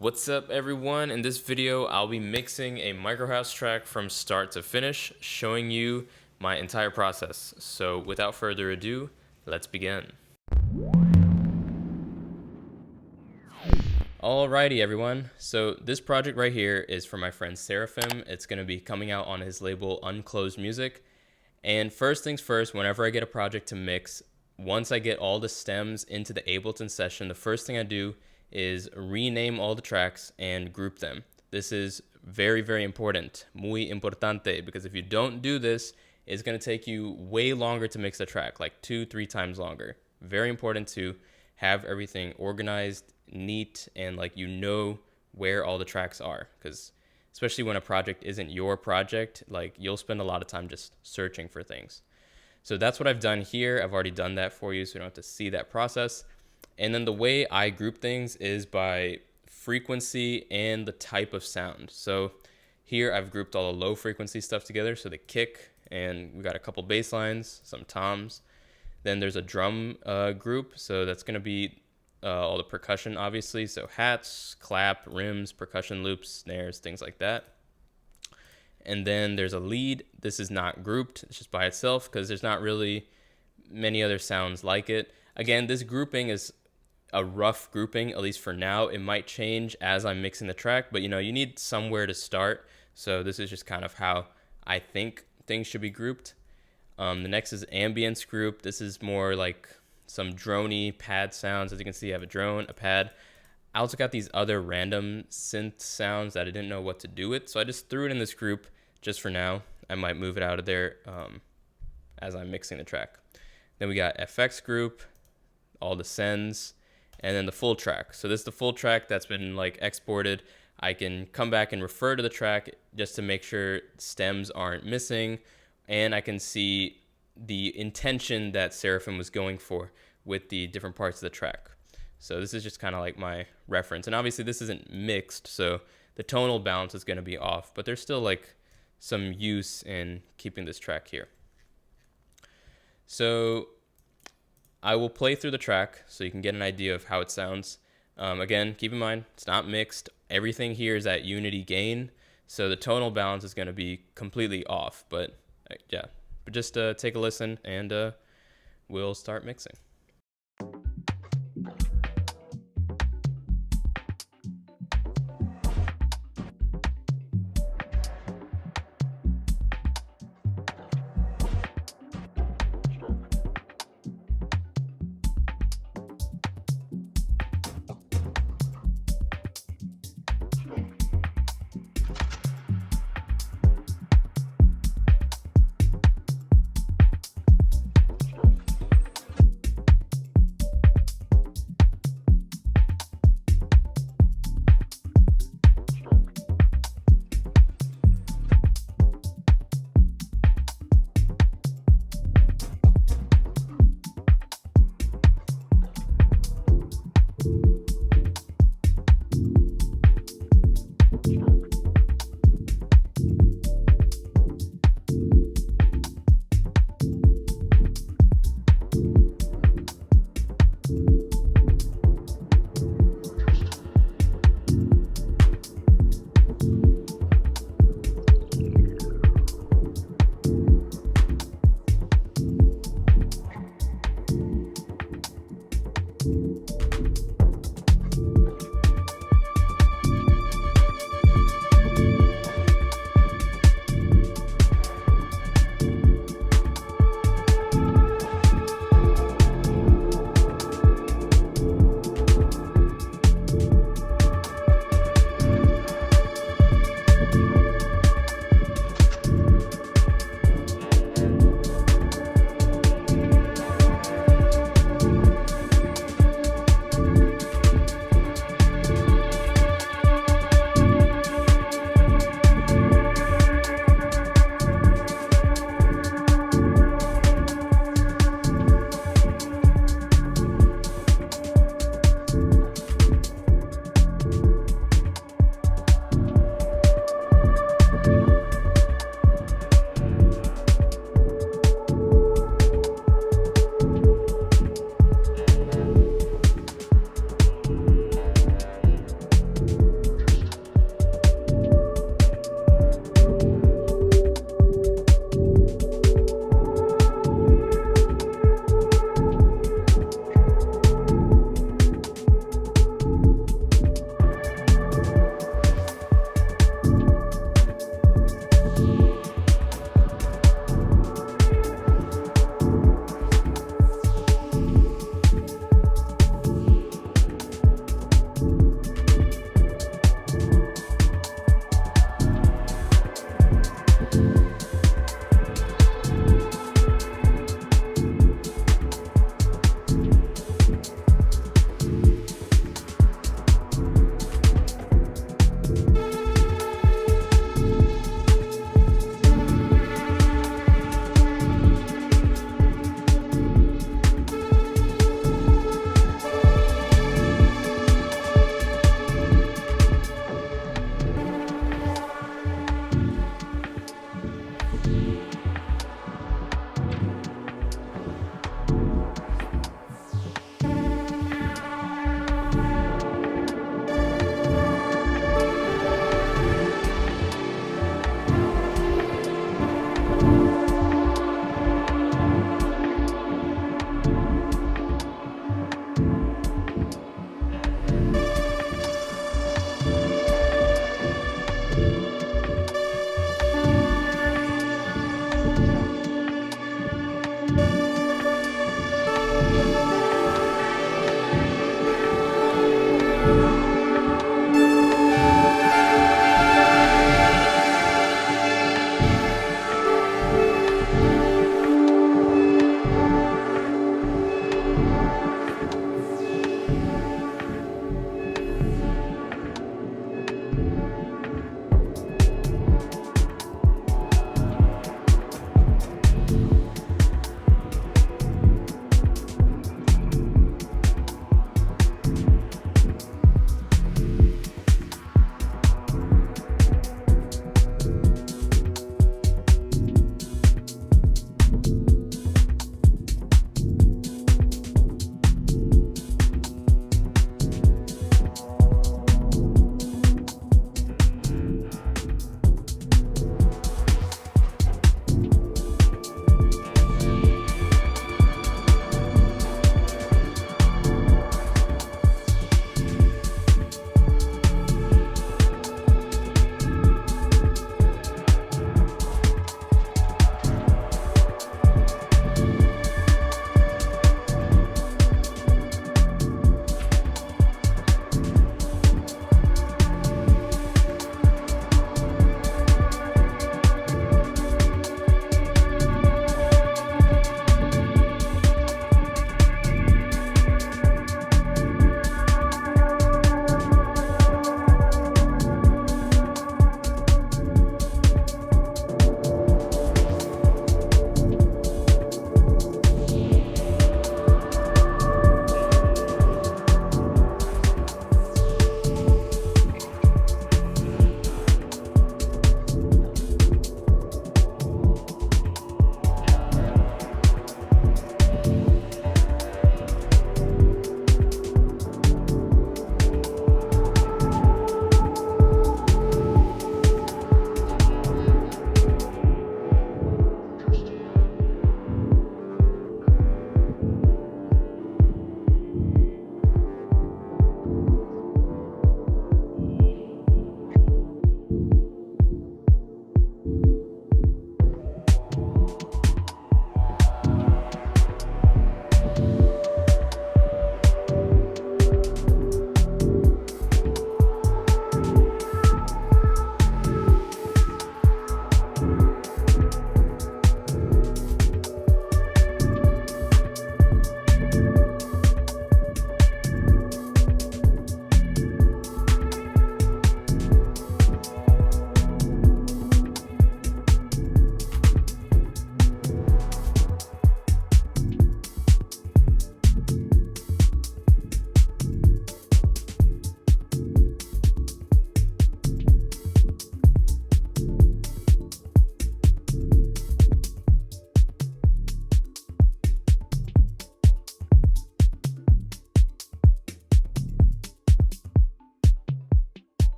What's up everyone? In this video I'll be mixing a microhouse track from start to finish, showing you my entire process. So without further ado, let's begin. Alrighty everyone, so this project right here is for my friend Seraphim. It's going to be coming out on his label Unclosed Music. And first things first, whenever I get a project to mix, once I get all the stems into the Ableton session, the first thing I do is rename all the tracks and group them. This is very, very important, muy importante, because if you don't do this, it's going to take you way longer to mix a track, like 2-3 times longer. Very important to have everything organized, neat, and like you know where all the tracks are, because especially when a project isn't your project, like you'll spend a lot of time just searching for things. So that's what I've done here. I've already done that for you, so you don't have to see that process. And then the way I group things is by frequency and the type of sound. So here I've grouped all the low frequency stuff together. So the kick, and we got a couple bass lines, some toms. Then there's a drum group. So that's going to be all the percussion, obviously. So hats, clap, rims, percussion loops, snares, things like that. And then there's a lead. This is not grouped. It's just by itself because there's not really many other sounds like it. Again, this grouping is a rough grouping, at least for now. It might change as I'm mixing the track, but you need somewhere to start. So this is just kind of how I think things should be grouped. The next is ambience group. This is more like some droney pad sounds. As you can see, I have a drone, a pad. I also got these other random synth sounds that I didn't know what to do with, so I just threw it in this group just for now. I might move it out of there as I'm mixing the track. Then we got FX group, all the sends, and then the full track. So this is the full track that's been like exported. I can come back and refer to the track just to make sure stems aren't missing, and I can see the intention that Seraphim was going for with the different parts of the track. So this is just kind of like my reference. And obviously this isn't mixed, so the tonal balance is going to be off, but there's still like some use in keeping this track here. So I will play through the track so you can get an idea of how it sounds. Again, keep in mind, it's not mixed. Everything here is at unity gain, so the tonal balance is going to be completely off. But yeah, but just take a listen and we'll start mixing.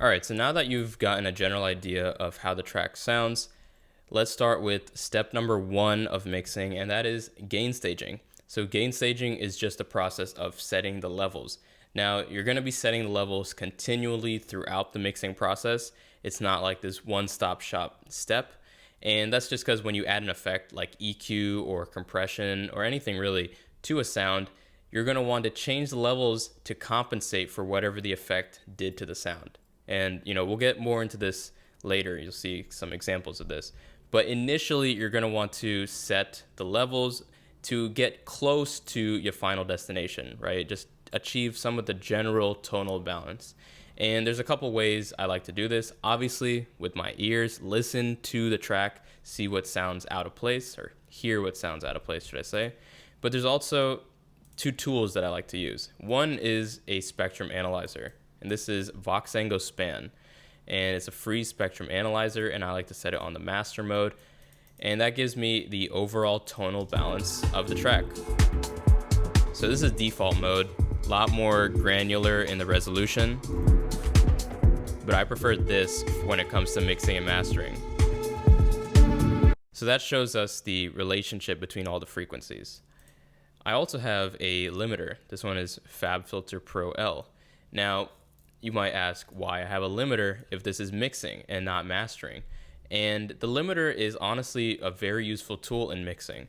All right, so now that you've gotten a general idea of how the track sounds, let's start with step number 1 of mixing, and that is gain staging. So gain staging is just a process of setting the levels. Now, you're going to be setting the levels continually throughout the mixing process. It's not like this one-stop shop step. And that's just because when you add an effect like EQ or compression or anything really to a sound, you're going to want to change the levels to compensate for whatever the effect did to the sound. And, we'll get more into this later. You'll see some examples of this. But initially, you're going to want to set the levels to get close to your final destination, right? Just achieve some of the general tonal balance. And there's a couple ways I like to do this. Obviously, with my ears, listen to the track, see what sounds out of place, or hear what sounds out of place, should I say. But there's also 2 tools that I like to use. One is a spectrum analyzer, and this is Voxengo Span. And it's a free spectrum analyzer, and I like to set it on the master mode. And that gives me the overall tonal balance of the track. So this is default mode, a lot more granular in the resolution, but I prefer this when it comes to mixing and mastering. So that shows us the relationship between all the frequencies. I also have a limiter. This one is FabFilter Pro L. Now, you might ask why I have a limiter if this is mixing and not mastering. And the limiter is honestly a very useful tool in mixing.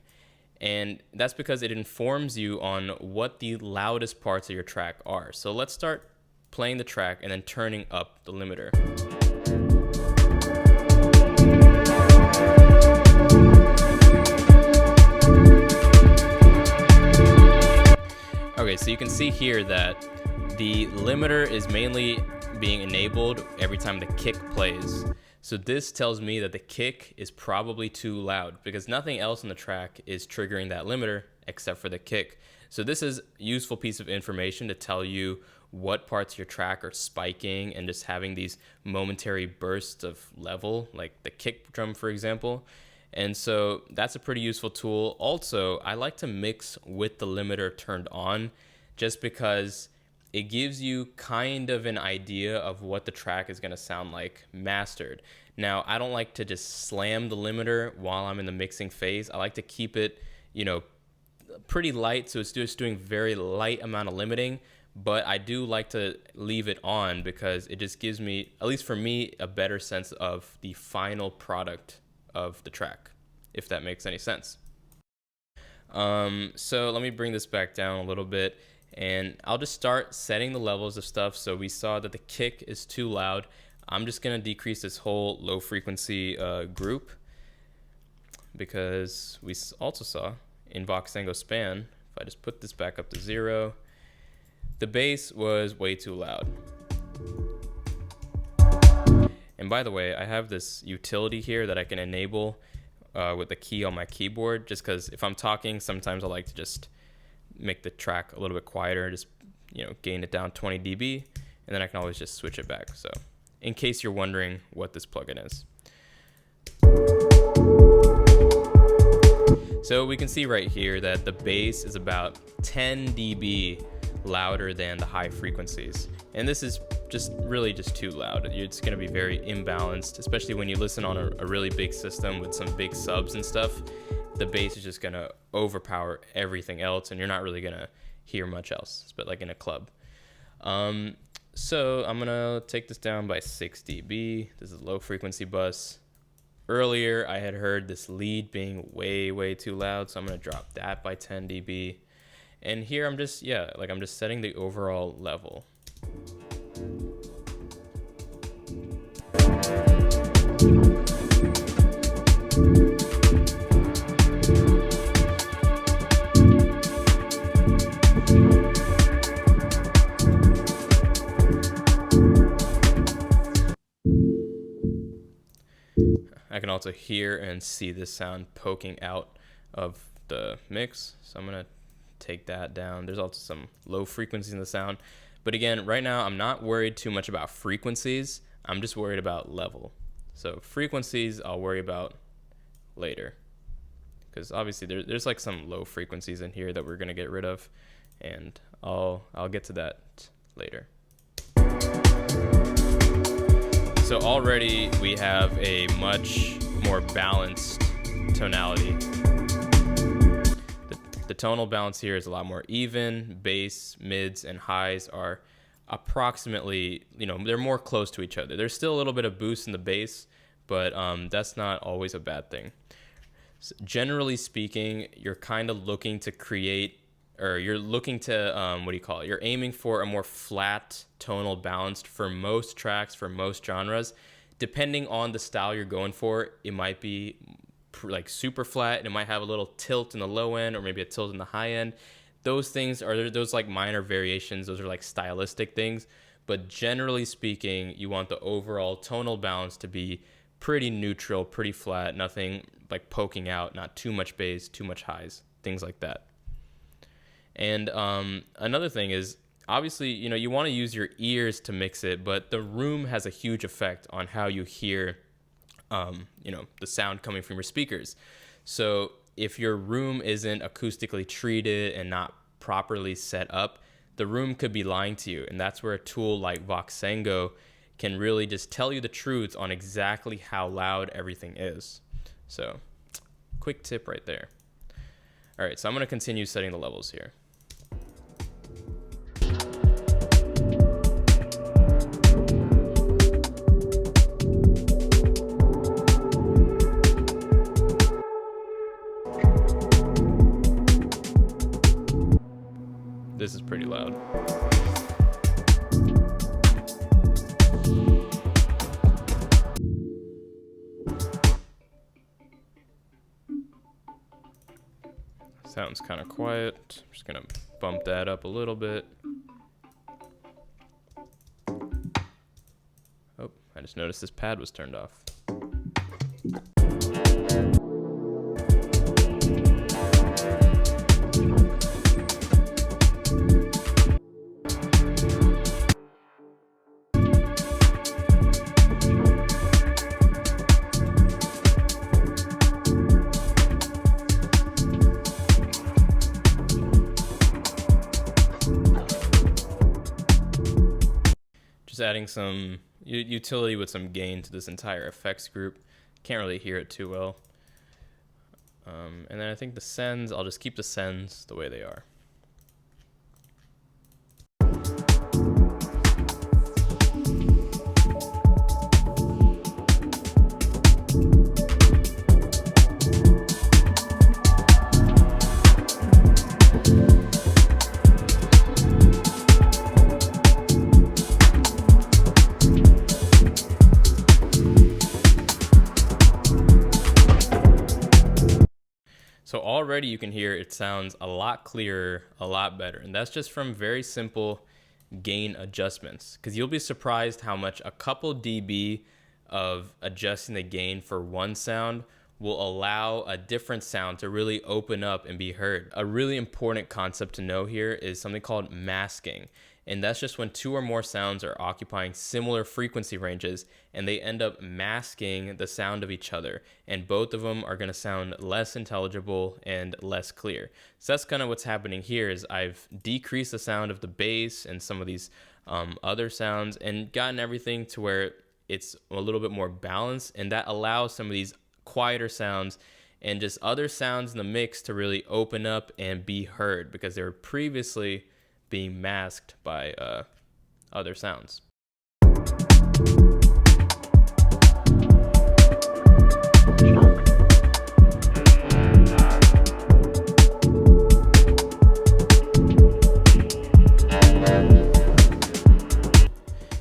And that's because it informs you on what the loudest parts of your track are. So let's start playing the track and then turning up the limiter. Okay, so you can see here that the limiter is mainly being enabled every time the kick plays. So this tells me that the kick is probably too loud because nothing else in the track is triggering that limiter except for the kick. So this is a useful piece of information to tell you what parts of your track are spiking and just having these momentary bursts of level, like the kick drum, for example. And so that's a pretty useful tool. Also, I like to mix with the limiter turned on just because it gives you kind of an idea of what the track is going to sound like mastered. Now, I don't like to just slam the limiter while I'm in the mixing phase. I like to keep it, pretty light, so it's just doing very light amount of limiting, but I do like to leave it on because it just gives me, at least for me, a better sense of the final product of the track, if that makes any sense. So let me bring this back down a little bit. And I'll just start setting the levels of stuff. So we saw that the kick is too loud. I'm just going to decrease this whole low frequency group because we also saw in Voxengo Span, if I just put this back up to 0, the bass was way too loud. And by the way, I have this utility here that I can enable with the key on my keyboard, just because if I'm talking, sometimes I like to just make the track a little bit quieter, just gain it down 20 dB, and then I can always just switch it back. So in case you're wondering what this plugin is. So we can see right here that the bass is about 10 dB louder than the high frequencies, and this is just too loud. It's going to be very imbalanced, especially when you listen on a really big system with some big subs and stuff. The bass is just going to overpower everything else, and you're not really going to hear much else, but like in a club. So I'm going to take this down by 6 dB. This is a low frequency bus. Earlier, I had heard this lead being way too loud, so I'm going to drop that by 10 dB. And here I'm just, I'm just setting the overall level. I can also hear and see this sound poking out of the mix, so I'm going to take that down. There's also some low frequencies in the sound, but again, right now I'm not worried too much about frequencies. I'm just worried about level. So frequencies I'll worry about later, because obviously there's like some low frequencies in here that we're going to get rid of, and I'll get to that later. So already we have a much more balanced tonality. The tonal balance here is a lot more even. Bass, mids, and highs are approximately, they're more close to each other. There's still a little bit of boost in the bass, but that's not always a bad thing. So generally speaking, you're kind of looking to create, or you're looking to, you're aiming for a more flat tonal balance for most tracks, for most genres. Depending on the style you're going for, it might be like super flat, and it might have a little tilt in the low end or maybe a tilt in the high end. Those things are those like minor variations. Those are like stylistic things. But generally speaking, you want the overall tonal balance to be pretty neutral, pretty flat, nothing like poking out, not too much bass, too much highs, things like that. And another thing is, obviously, you want to use your ears to mix it, but the room has a huge effect on how you hear, the sound coming from your speakers. So if your room isn't acoustically treated and not properly set up, the room could be lying to you. And that's where a tool like Voxengo can really just tell you the truth on exactly how loud everything is. So quick tip right there. All right, so I'm going to continue setting the levels here. This is pretty loud. Sounds kind of quiet. I'm just gonna bump that up a little bit. Oh, I just noticed this pad was turned off. Adding some utility with some gain to this entire effects group. Can't really hear it too well. And then I think the sends, I'll just keep the sends the way they are. So already you can hear it sounds a lot clearer, a lot better. And that's just from very simple gain adjustments. Because you'll be surprised how much a couple dB of adjusting the gain for one sound will allow a different sound to really open up and be heard. A really important concept to know here is something called masking. And that's just when two or more sounds are occupying similar frequency ranges and they end up masking the sound of each other. And both of them are going to sound less intelligible and less clear. So that's kind of what's happening here is I've decreased the sound of the bass and some of these other sounds and gotten everything to where it's a little bit more balanced. And that allows some of these quieter sounds and just other sounds in the mix to really open up and be heard because they were previously being masked by other sounds.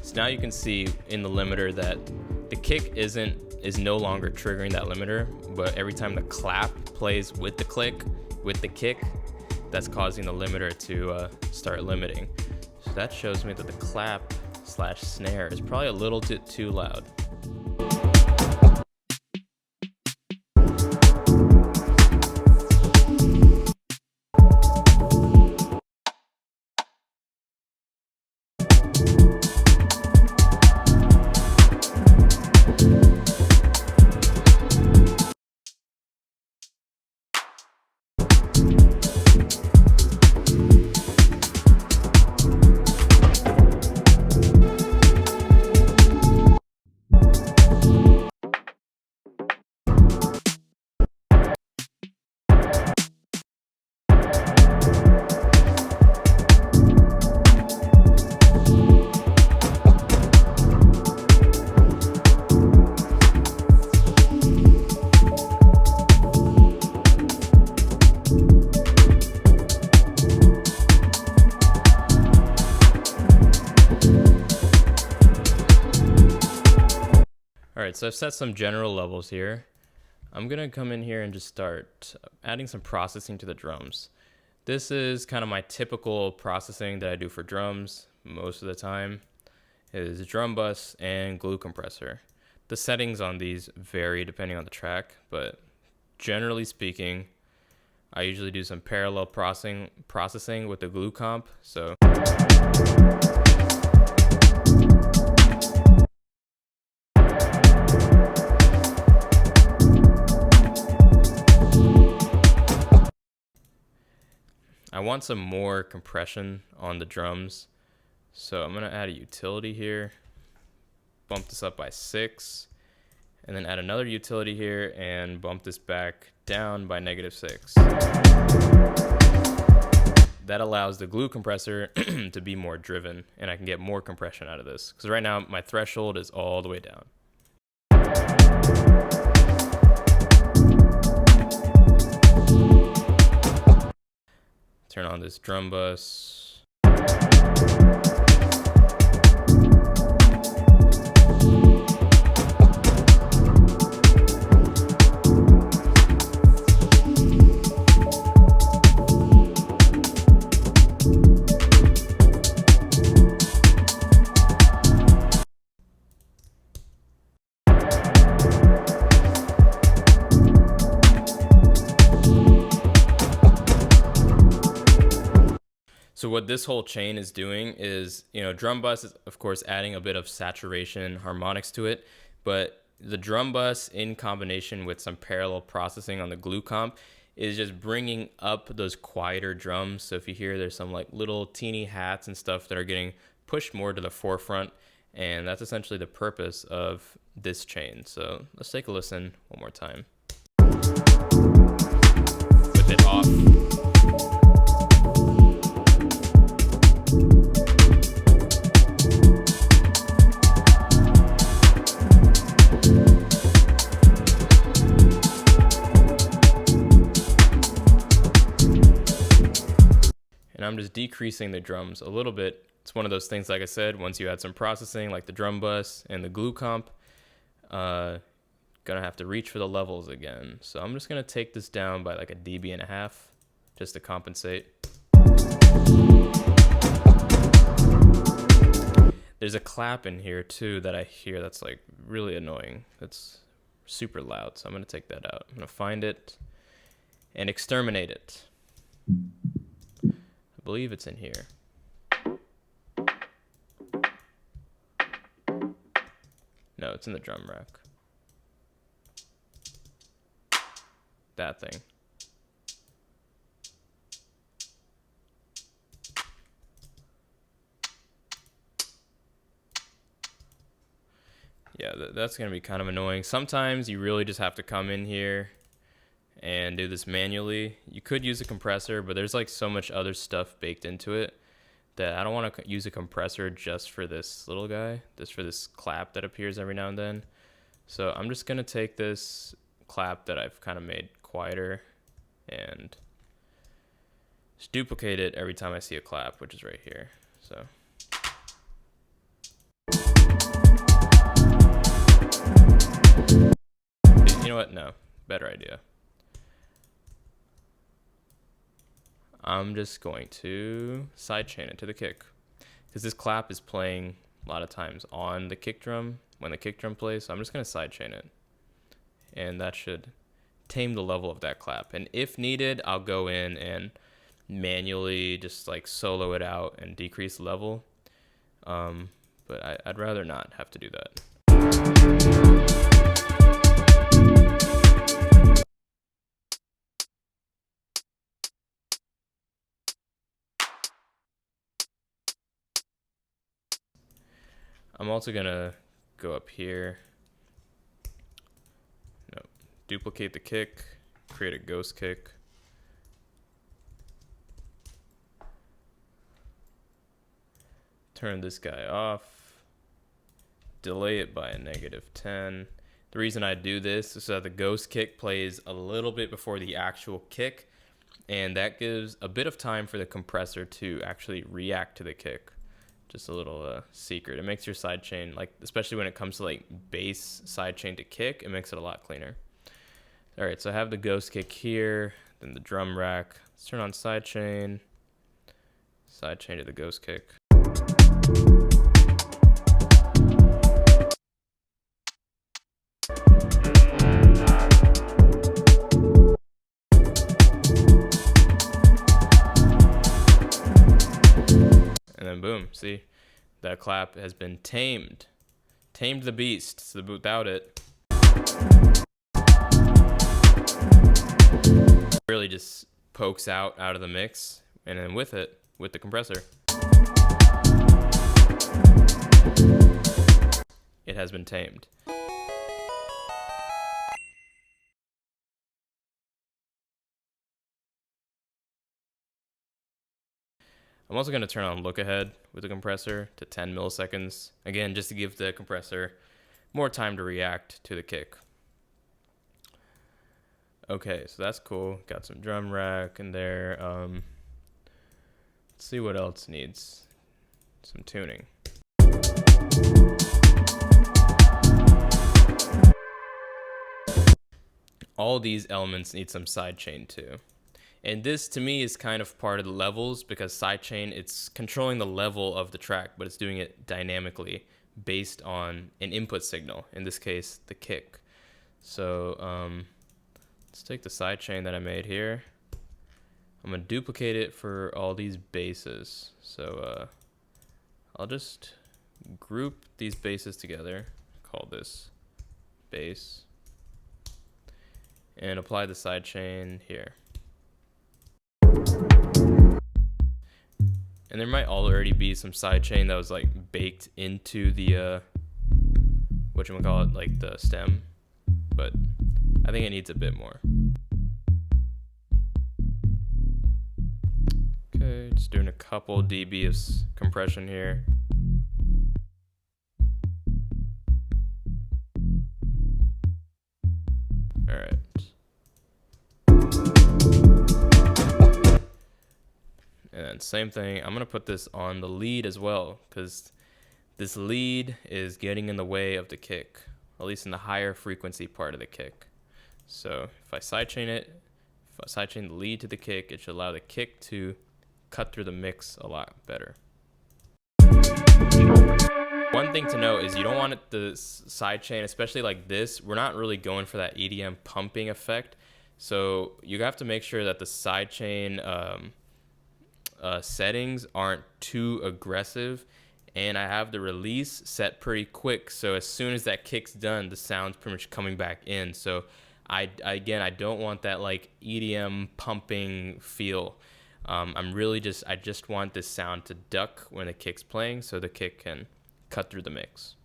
So now you can see in the limiter that the kick is no longer triggering that limiter, but every time the clap plays with the kick, that's causing the limiter to start limiting. So that shows me that the clap / snare is probably a little bit too loud. Alright, so I've set some general levels here. I'm gonna come in here and just start adding some processing to the drums. This is kind of my typical processing that I do for drums most of the time. It is drum bus and glue compressor. The settings on these vary depending on the track, but generally speaking, I usually do some parallel processing with the glue comp. So I want some more compression on the drums. So I'm gonna add a utility here, bump this up by 6, and then add another utility here and bump this back down by -6. That allows the glue compressor to be more driven, and I can get more compression out of this. Because right now my threshold is all the way down. Turn on this drum bus. So what this whole chain is doing is, drum bus is of course adding a bit of saturation harmonics to it, but the drum bus in combination with some parallel processing on the glue comp is just bringing up those quieter drums. So if you hear, there's some like little teeny hats and stuff that are getting pushed more to the forefront, and that's essentially the purpose of this chain. So let's take a listen one more time. With it off. And I'm just decreasing the drums a little bit. It's one of those things, like I said, once you add some processing like the drum bus and the glue comp, gonna have to reach for the levels again. So I'm just gonna take this down by like a dB just to compensate. There's a clap in here too that I hear that's like really annoying. That's super loud, so I'm gonna take that out. I'm gonna find it and exterminate it. I believe it's in here. No, it's in the drum rack. That thing. Yeah, that's going to be kind of annoying. Sometimes you really just have to come in here and do this manually. You could use a compressor, but there's like so much other stuff baked into it that I don't want to use a compressor just for this little guy, just for this clap that appears every now and then. So I'm just going to take this clap that I've kind of made quieter and just duplicate it every time I see a clap, which is right here. So you know what? No, better idea. I'm just going to sidechain it to the kick, because this clap is playing a lot of times on the kick drum when the kick drum plays. So I'm just going to sidechain it, and that should tame the level of that clap. And if needed, I'll go in and manually just like solo it out and decrease the level. But I'd rather not have to do that. I'm also gonna go up here, duplicate the kick, create a ghost kick. Turn this guy off, delay it by a -10. The reason I do this is so that the ghost kick plays a little bit before the actual kick, and that gives a bit of time for the compressor to actually react to the kick. Just a little secret. It makes your sidechain, like, especially when it comes to like bass sidechain to kick, it makes it a lot cleaner. All right, so I have the ghost kick here, then the drum rack. Let's turn on sidechain to the ghost kick. And then boom, see, that clap has been tamed. Tamed the beast. So without it, really just pokes out of the mix, and then with it, with the compressor, it has been tamed. I'm also going to turn on look ahead with the compressor to 10 milliseconds. Again, just to give the compressor more time to react to the kick. Okay, so that's cool. Got some drum rack in there. Let's see what else needs some tuning. All these elements need some sidechain too. And this to me is kind of part of the levels, because sidechain, it's controlling the level of the track, but it's doing it dynamically based on an input signal, in this case, the kick. So let's take the sidechain that I made here. I'm gonna duplicate it for all these basses. So I'll just group these basses together, call this bass, and apply the sidechain here. And there might already be some sidechain that was like baked into the whatchamacallit, like the stem, but I think it needs a bit more. Okay, just doing a couple dB of compression here. All right. And then same thing, I'm gonna put this on the lead as well, because this lead is getting in the way of the kick, at least in the higher frequency part of the kick. So if I sidechain it, if I sidechain the lead to the kick, it should allow the kick to cut through the mix a lot better. One thing to note is you don't want it, the sidechain, especially like this, we're not really going for that EDM pumping effect. So you have to make sure that the sidechain settings aren't too aggressive, and I have the release set pretty quick, so as soon as that kick's done, the sound's pretty much coming back in. So I don't want that like EDM pumping feel. I just want this sound to duck when the kick's playing, so the kick can cut through the mix.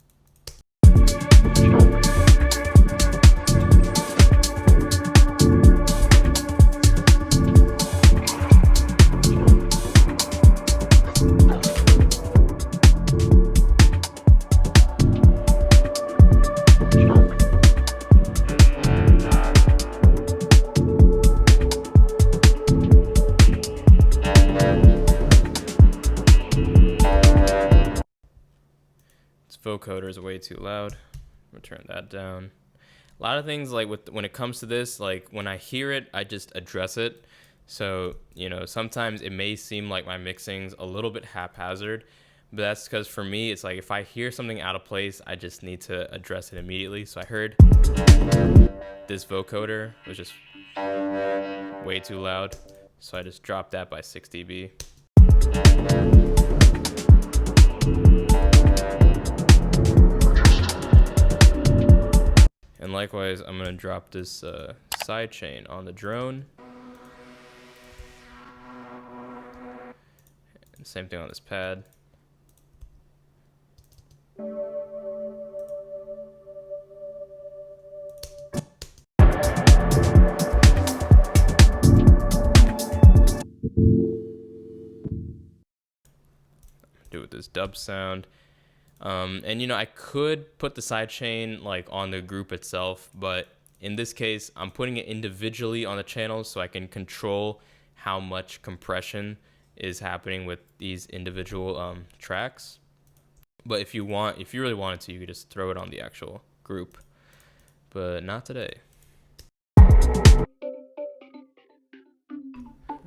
Vocoder is way too loud. I'm gonna turn that down. A lot of things, like when it comes to this, like when I hear it, I just address it. So, you know, sometimes it may seem like my mixing's a little bit haphazard, but that's because for me, it's like if I hear something out of place, I just need to address it immediately. So I heard this vocoder was just way too loud, so I just dropped that by 6 dB. And likewise, I'm gonna drop this sidechain on the drone. And same thing on this pad. Do it with this dub sound. And you know, I could put the sidechain like on the group itself, but in this case, I'm putting it individually on the channels so I can control how much compression is happening with these individual tracks. But if you really wanted to, you could just throw it on the actual group. But not today.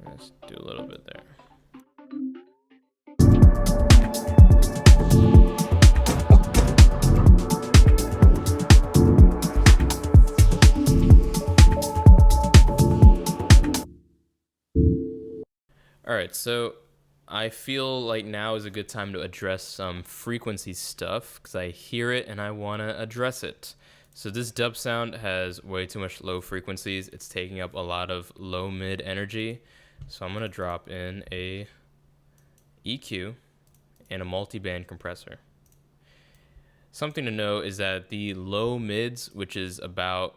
Let's do a little bit there. All right, so I feel like now is a good time to address some frequency stuff because I hear it and I want to address it. So this dub sound has way too much low frequencies. It's taking up a lot of low mid energy. So I'm going to drop in a EQ and a multi-band compressor. Something to know is that the low mids, which is about,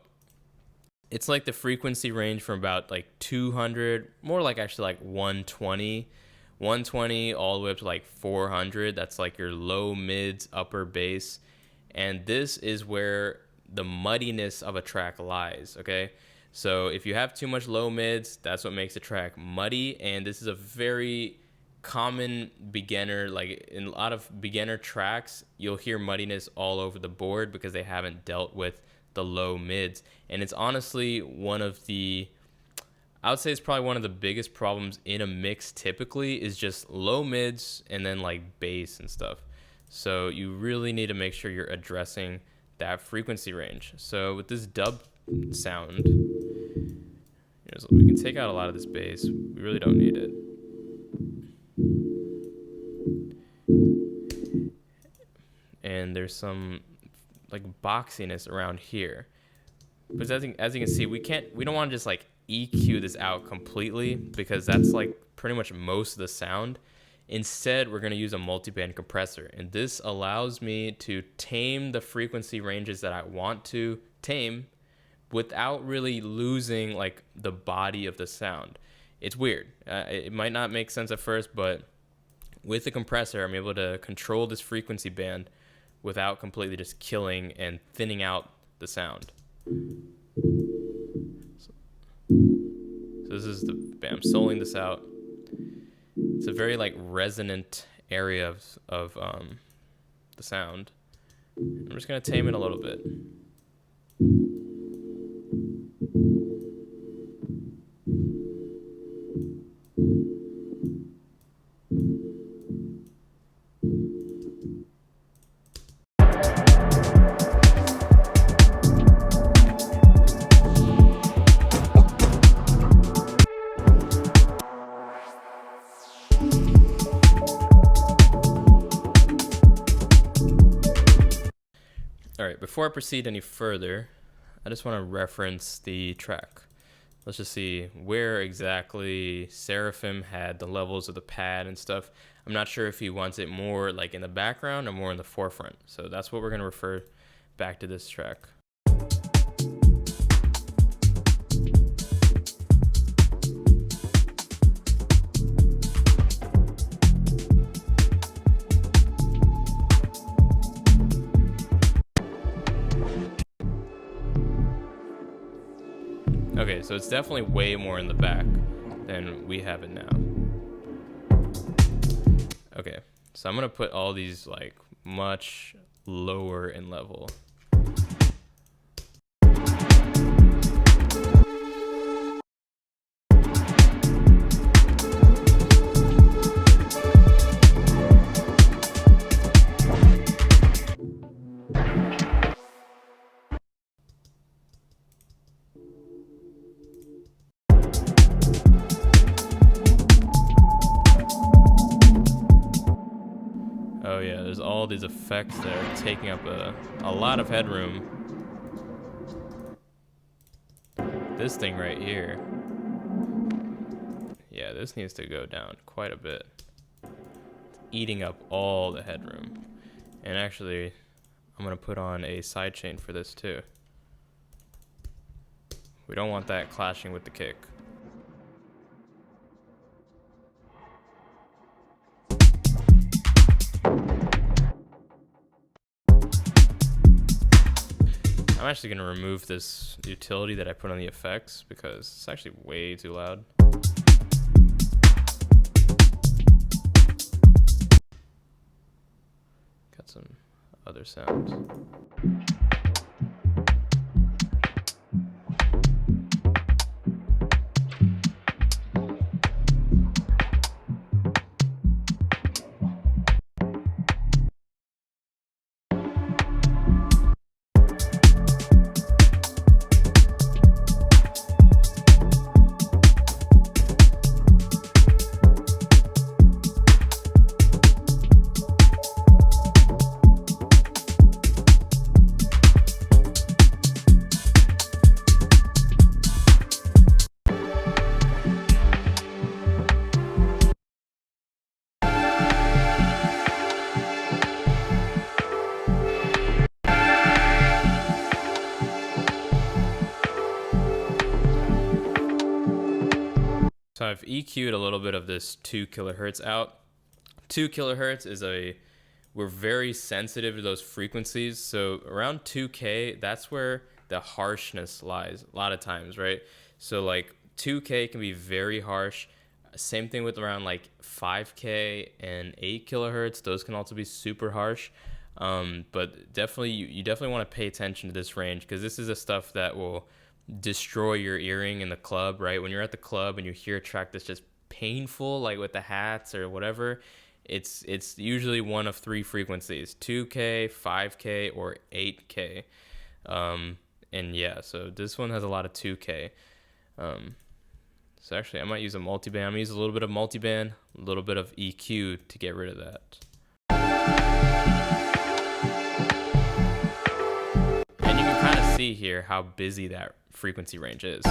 it's like the frequency range from about like 200, more like actually like 120 all the way up to like 400. That's like your low mids, upper bass. And this is where the muddiness of a track lies, okay? So if you have too much low mids, that's what makes a track muddy. And this is a very common beginner, like in a lot of beginner tracks, you'll hear muddiness all over the board because they haven't dealt with the low mids. And it's honestly I would say it's probably one of the biggest problems in a mix typically is just low mids and then like bass and stuff. So you really need to make sure you're addressing that frequency range. So with this dub sound, we can take out a lot of this bass. We really don't need it. And there's some like boxiness around here. But as you can see, we don't want to just like EQ this out completely because that's like pretty much most of the sound. Instead, we're going to use a multi-band compressor, and this allows me to tame the frequency ranges that I want to tame without really losing like the body of the sound. It's weird. It might not make sense at first, but with the compressor, I'm able to control this frequency band without completely just killing and thinning out the sound. So this is I'm soloing this out. It's a very like resonant area of the sound. I'm just gonna tame it a little bit. All right, before I proceed any further, I just want to reference the track. Let's just see where exactly Seraphim had the levels of the pad and stuff. I'm not sure if he wants it more like in the background or more in the forefront. So that's what we're going to refer back to this track. Okay, so it's definitely way more in the back than we have it now. Okay, so I'm gonna put all these like much lower in level. Oh yeah, there's all these effects that are taking up a lot of headroom. This thing right here. Yeah, this needs to go down quite a bit. It's eating up all the headroom. And actually, I'm gonna put on a sidechain for this too. We don't want that clashing with the kick. I'm actually going to remove this utility that I put on the effects because it's actually way too loud. other sounds. So I've EQ'd a little bit of this 2 kilohertz out. 2 kilohertz is we're very sensitive to those frequencies. So around 2K, that's where the harshness lies a lot of times, right? So like 2K can be very harsh. Same thing with around like 5K and 8 kilohertz. Those can also be super harsh. But definitely, you definitely want to pay attention to this range, because this is the stuff that will destroy your earring in the club, right? When you're at the club and you hear a track that's just painful, like with the hats or whatever, it's usually one of 3 frequencies: 2K, 5K, or 8K. And yeah, so this one has a lot of 2K. So actually, I might use a multiband. I'm gonna use a little bit of multiband, a little bit of EQ to get rid of that. And you can kind of see here how busy that frequency range is.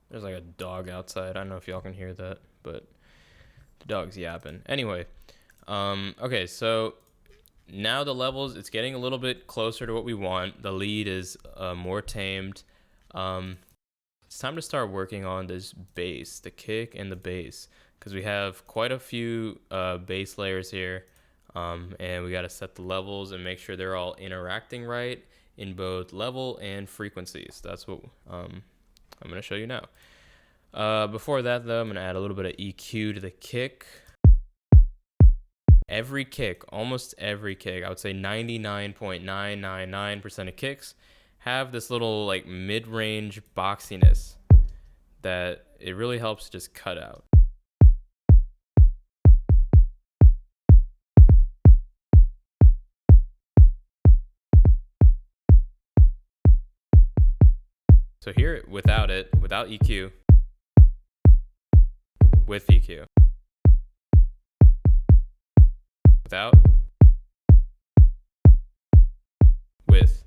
There's like a dog outside. I don't know if y'all can hear that, but the dog's yapping. Anyway, okay, so now the levels, it's getting a little bit closer to what we want. The lead is more tamed. It's time to start working on this bass, the kick and the bass, because we have quite a few bass layers here, and we got to set the levels and make sure they're all interacting right in both level and frequencies. That's what I'm going to show you now. Before that, though, I'm going to add a little bit of EQ to the kick. Every kick, almost every kick, I would say 99.999% of kicks have this little like mid-range boxiness that it really helps just cut out. So here, without EQ, with EQ, without, with.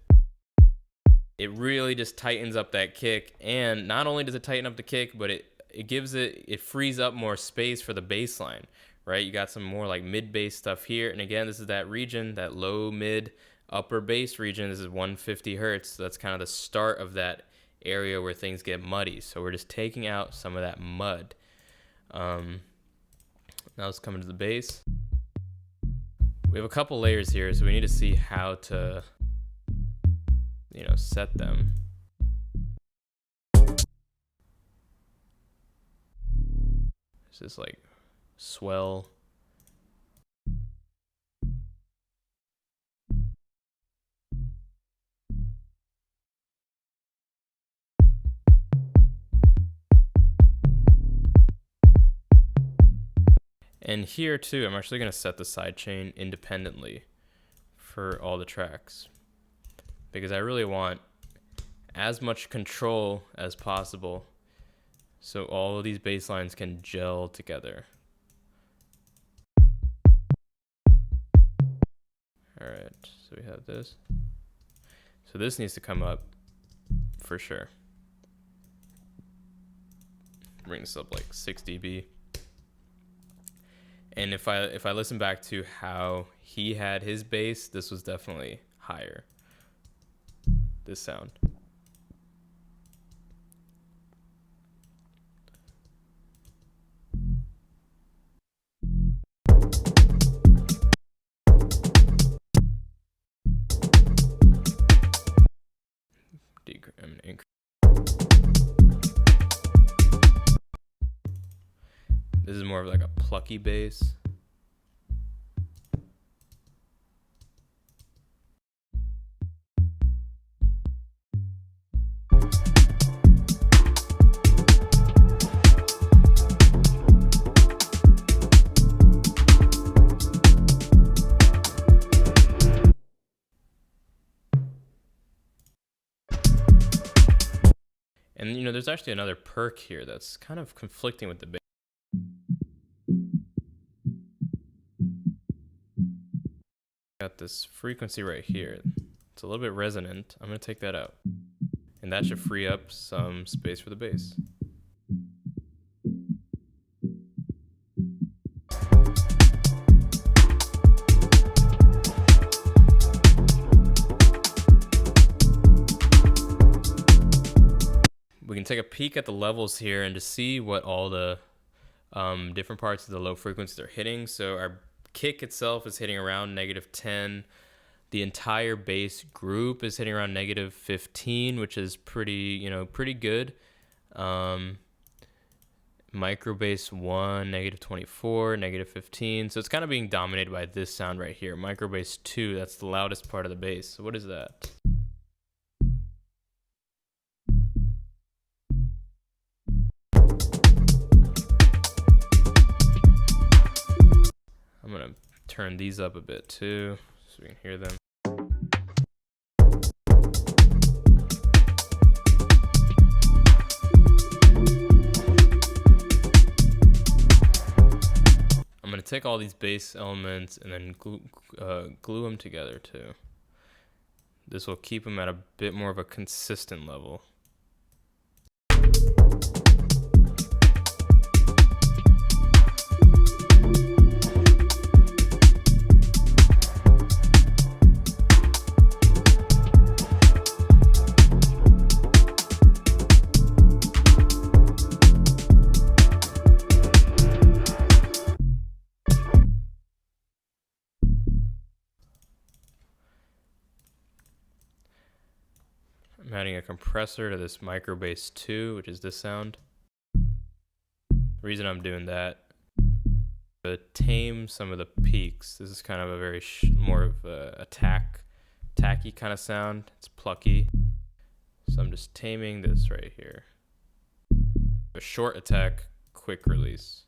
It really just tightens up that kick, and not only does it tighten up the kick, but it frees up more space for the bass line, right? You got some more like mid bass stuff here, and again, this is that region, that low, mid, upper bass region. This is 150 hertz, so that's kind of the start of that area where things get muddy. So we're just taking out some of that mud. Now let's come into the bass. We have a couple layers here, so we need to see how to, set them. It's just like swell. And here too, I'm actually going to set the sidechain independently for all the tracks, because I really want as much control as possible so all of these bass lines can gel together. All right, so we have this. So this needs to come up for sure. Bring this up like 6 dB. And if I listen back to how he had his bass, this was definitely higher. This sound. This is more of like a plucky bass. And you know, there's actually another perk here that's kind of conflicting with the bass. Got this frequency right here. It's a little bit resonant. I'm gonna take that out. And that should free up some space for the bass. We can take a peek at the levels here and to see what all the different parts of the low frequencies are hitting. So our kick itself is hitting around -10. The entire bass group is hitting around -15, which is pretty good. Micro bass 1, -24, -15. So it's kind of being dominated by this sound right here. Micro bass 2, that's the loudest part of the bass. So what is that? I'm gonna turn these up a bit too, so we can hear them. I'm gonna take all these bass elements and then glue them together too. This will keep them at a bit more of a consistent level. I'm adding a compressor to this micro bass 2, which is this sound. The reason I'm doing that to tame some of the peaks. This is kind of a very more of a tacky kind of sound. It's plucky. So I'm just taming this right here. A short attack, quick release.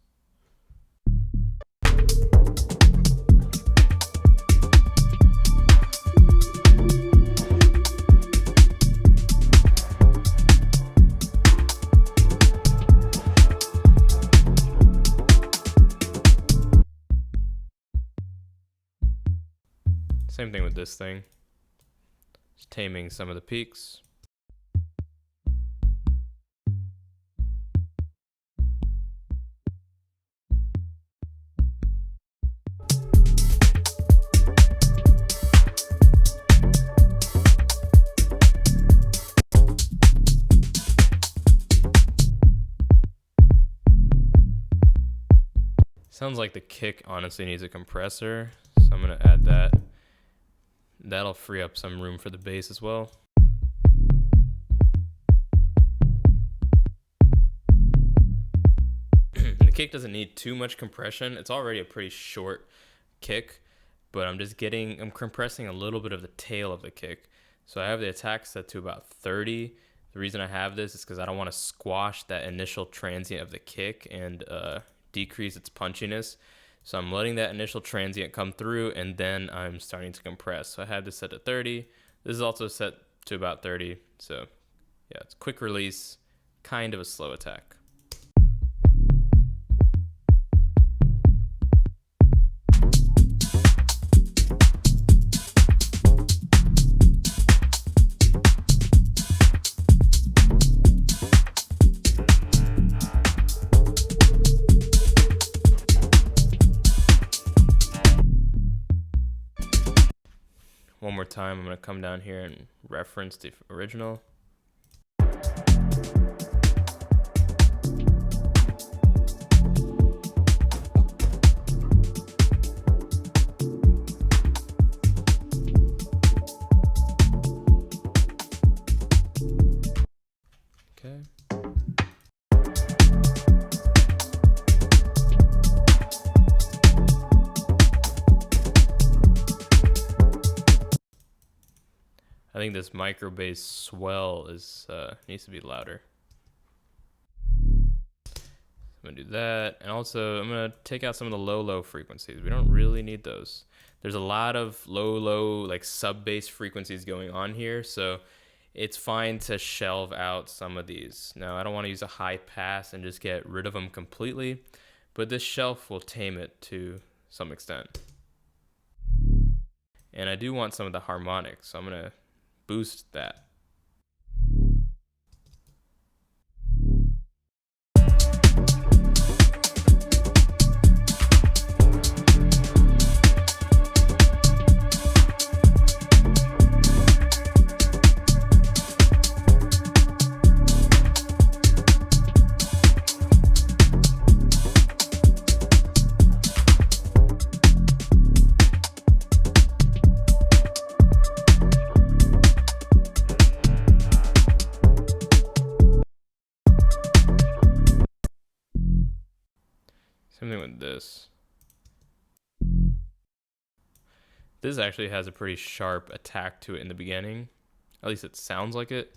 Same thing with this thing. Just taming some of the peaks. Sounds like the kick honestly needs a compressor, so I'm gonna add that. That'll free up some room for the bass as well. The kick doesn't need too much compression. It's already a pretty short kick, but I'm compressing a little bit of the tail of the kick. So I have the attack set to about 30. The reason I have this is because I don't want to squash that initial transient of the kick and decrease its punchiness. So I'm letting that initial transient come through, and then I'm starting to compress. So I have this set to 30. This is also set to about 30. So yeah, it's quick release, kind of a slow attack. one more time. I'm going to come down here and reference the original. Okay. I think this micro bass swell is needs to be louder. I'm gonna do that, and also I'm gonna take out some of the low frequencies. We don't really need those. There's a lot of low like sub bass frequencies going on here, so it's fine to shelve out some of these. Now I don't want to use a high pass and just get rid of them completely, but this shelf will tame it to some extent. And I do want some of the harmonics, so I'm gonna boost that. Something with this. This actually has a pretty sharp attack to it in the beginning. At least it sounds like it.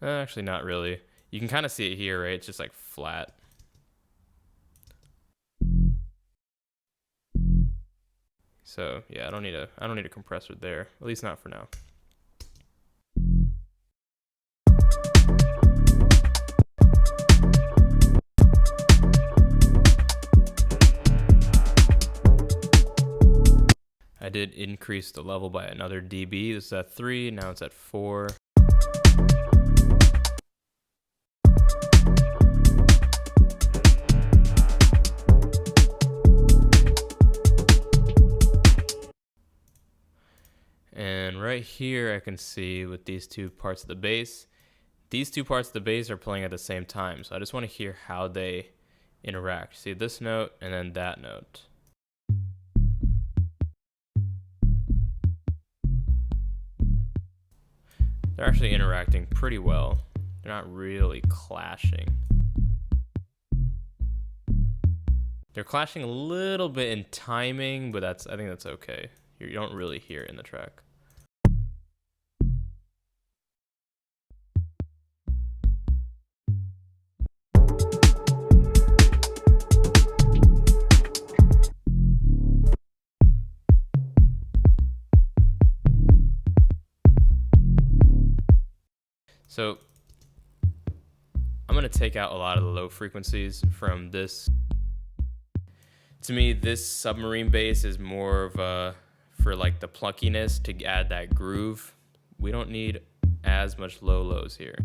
Actually, not really. You can kind of see it here, right? It's just like flat. So yeah, I don't need a compressor there. At least not for now. I did increase the level by another dB. This is at 3, now it's at 4. And right here I can see with these two parts of the bass, these two parts of the bass are playing at the same time. So I just want to hear how they interact. See this note and then that note. They're actually interacting pretty well. They're not really clashing. They're clashing a little bit in timing, but I think that's okay. You don't really hear it in the track. So I'm going to take out a lot of the low frequencies from this. To me, this submarine bass is more of a, for like the pluckiness to add that groove. We don't need as much lows here.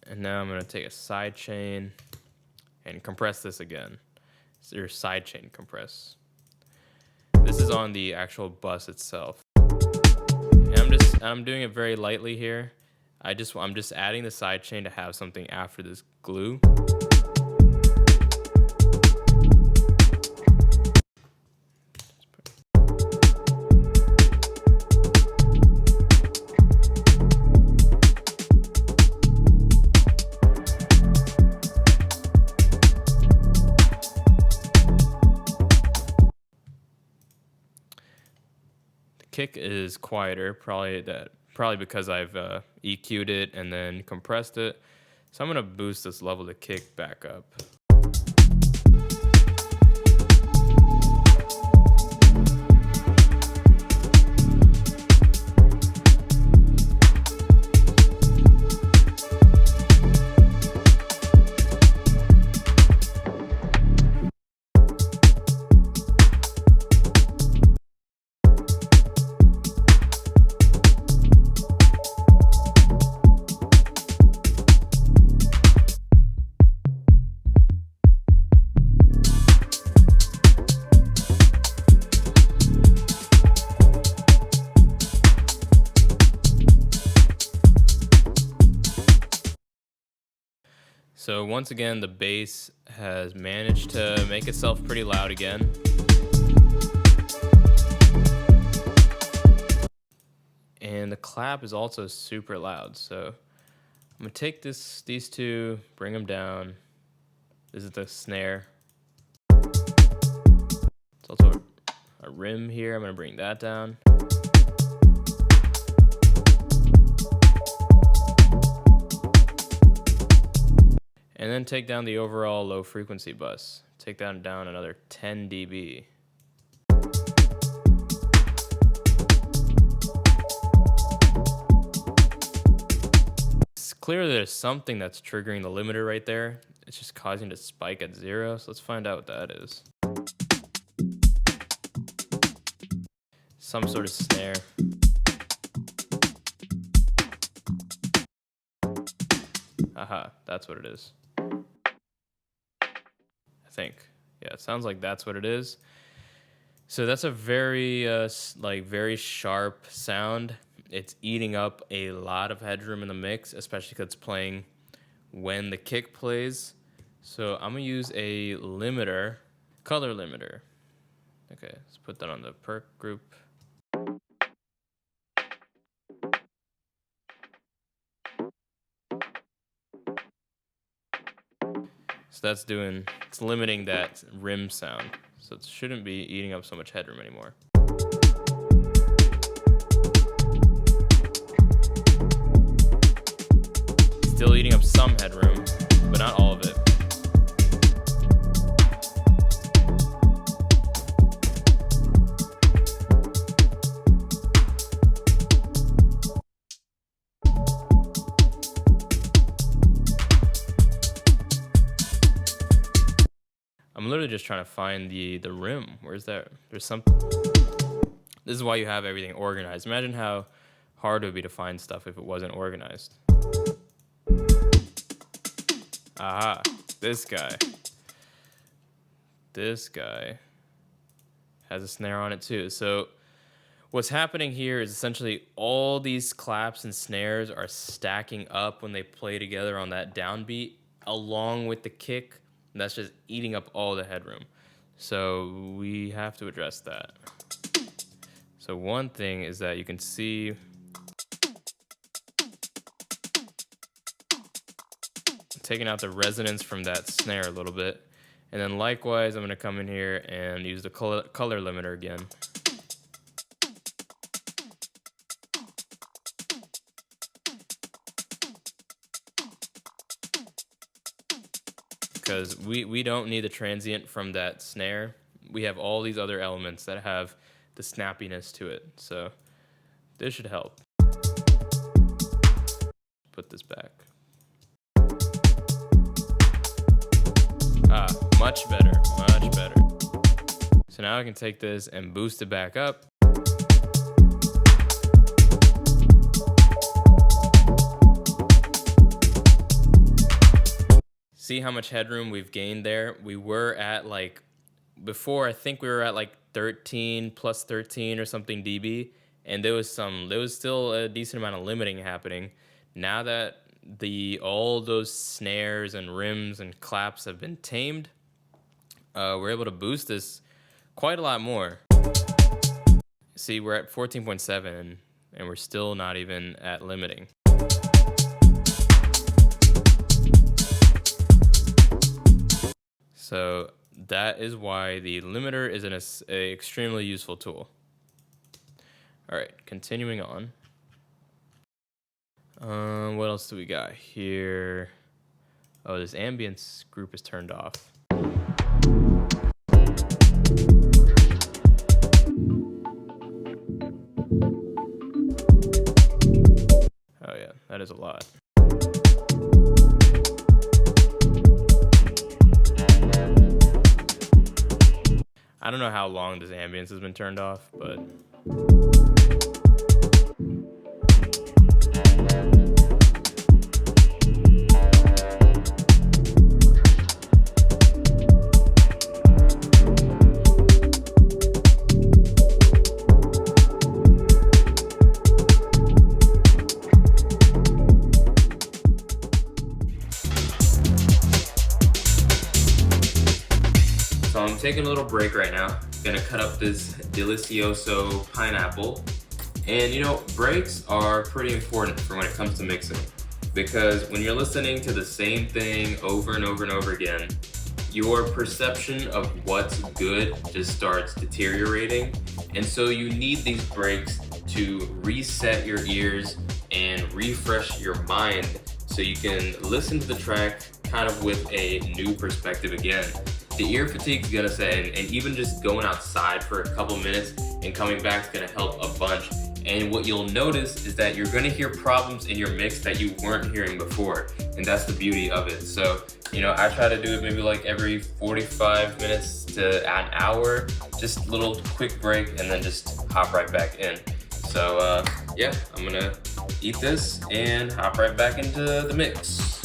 And now I'm going to take a side chain and compress this again. It's your side chain compress. This is on the actual bus itself. And I'm doing it very lightly here. I'm just adding the side chain to have something after this glue. Kick is quieter, probably because I've EQ'd it and then compressed it. So I'm gonna boost this level of kick back up. So once again, the bass has managed to make itself pretty loud again. And the clap is also super loud. So I'm gonna take these two, bring them down. This is the snare. It's also a rim here. I'm gonna bring that down. And then take down the overall low frequency bus. Take that down another 10 dB. It's clear there's something that's triggering the limiter right there. It's just causing it to spike at 0. So let's find out what that is. Some sort of snare. Aha, that's what it is. I think. Yeah, it sounds like that's what it is. So that's a very very sharp sound. It's eating up a lot of headroom in the mix, especially because it's playing when the kick plays. So I'm gonna use a limiter, color limiter. Okay, let's put that on the perk group. So it's limiting that rim sound. So it shouldn't be eating up so much headroom anymore. Still eating up some headroom, but not all of it. I'm literally just trying to find the rim. Where's that? There's something. This is why you have everything organized. Imagine how hard it would be to find stuff if it wasn't organized. Aha, this guy. This guy has a snare on it too. So what's happening here is essentially all these claps and snares are stacking up when they play together on that downbeat along with the kick. And that's just eating up all the headroom. So we have to address that. So one thing is that you can see taking out the resonance from that snare a little bit. And then likewise, I'm gonna come in here and use the color limiter again. Because we don't need the transient from that snare. We have all these other elements that have the snappiness to it. So this should help. Put this back. Ah, much better, much better. So now I can take this and boost it back up. See how much headroom we've gained there? We were at like, before I think we were at like 13 plus 13 or something dB, and there was still a decent amount of limiting happening. Now that all those snares and rims and claps have been tamed, we're able to boost this quite a lot more. See, we're at 14.7 and we're still not even at limiting. So that is why the limiter is an extremely useful tool. All right, continuing on. What else do we got here? Oh, this ambience group is turned off. Oh yeah, that is a lot. I don't know how long this ambience has been turned off, but So I'm taking a little break right now. Gonna cut up this delicioso pineapple. And you know, breaks are pretty important for when it comes to mixing, because when you're listening to the same thing over and over and over again, your perception of what's good just starts deteriorating. And so you need these breaks to reset your ears and refresh your mind so you can listen to the track kind of with a new perspective again. The ear fatigue is gonna set in, and even just going outside for a couple minutes and coming back is gonna help a bunch. And what you'll notice is that you're gonna hear problems in your mix that you weren't hearing before, and that's the beauty of it. So, you know, I try to do it maybe like every 45 minutes to an hour, just a little quick break, and then just hop right back in. So yeah, I'm gonna eat this and hop right back into the mix.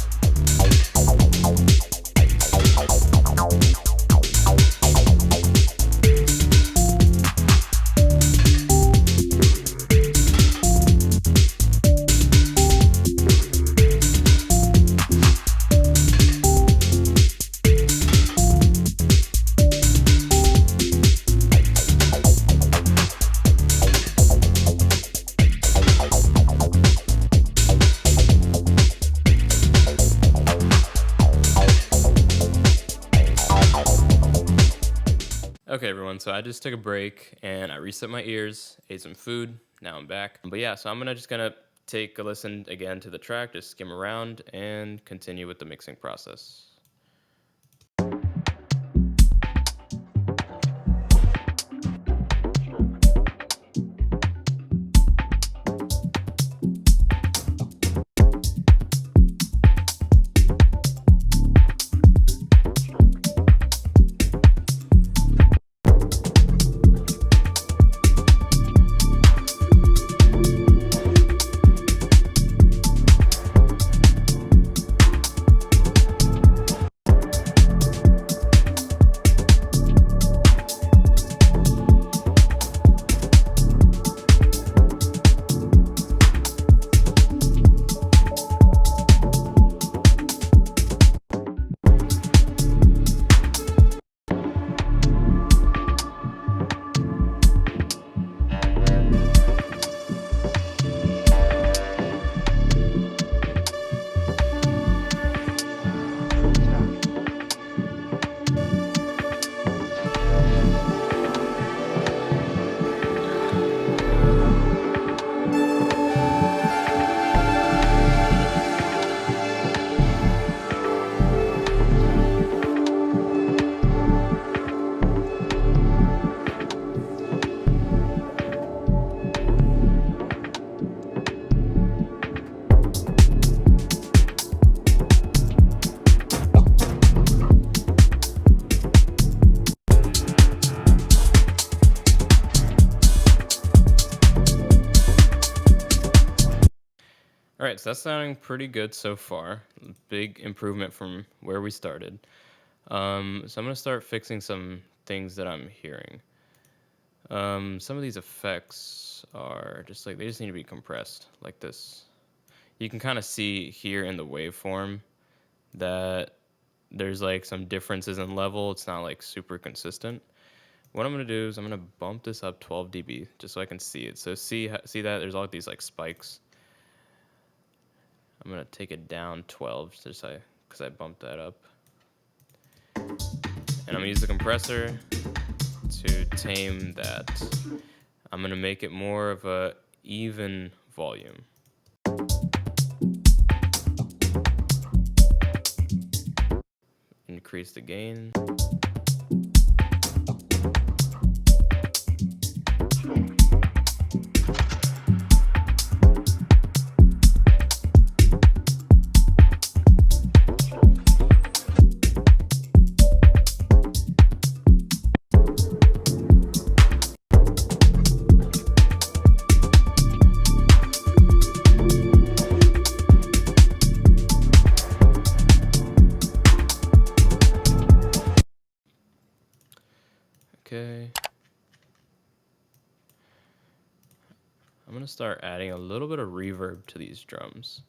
Okay, everyone, so I just took a break and I reset my ears, ate some food, now I'm back. But yeah, so I'm just gonna take a listen again to the track, just skim around and continue with the mixing process. All right, so that's sounding pretty good so far. Big improvement from where we started. So I'm gonna start fixing some things that I'm hearing. Some of these effects are just like, they just need to be compressed like this. You can kind of see here in the waveform that there's like some differences in level. It's not like super consistent. What I'm gonna do is I'm gonna bump this up 12 dB just so I can see it. So see that there's all these like spikes. I'm gonna take it down 12 just because I bumped that up. And I'm gonna use the compressor to tame that. I'm gonna make it more of a even volume. Increase the gain. Okay. I'm gonna start adding a little bit of reverb to these drums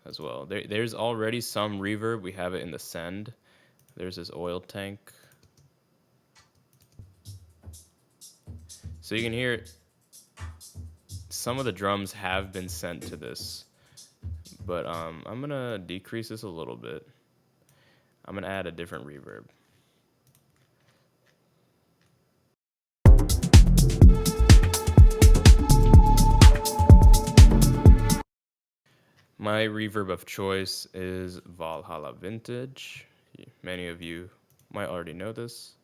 as well. There's already some reverb. We have it in the send. There's this oil tank. So you can hear some of the drums have been sent to this, but I'm gonna decrease this a little bit. I'm gonna add a different reverb. My reverb of choice is Valhalla Vintage. Many of you might already know this.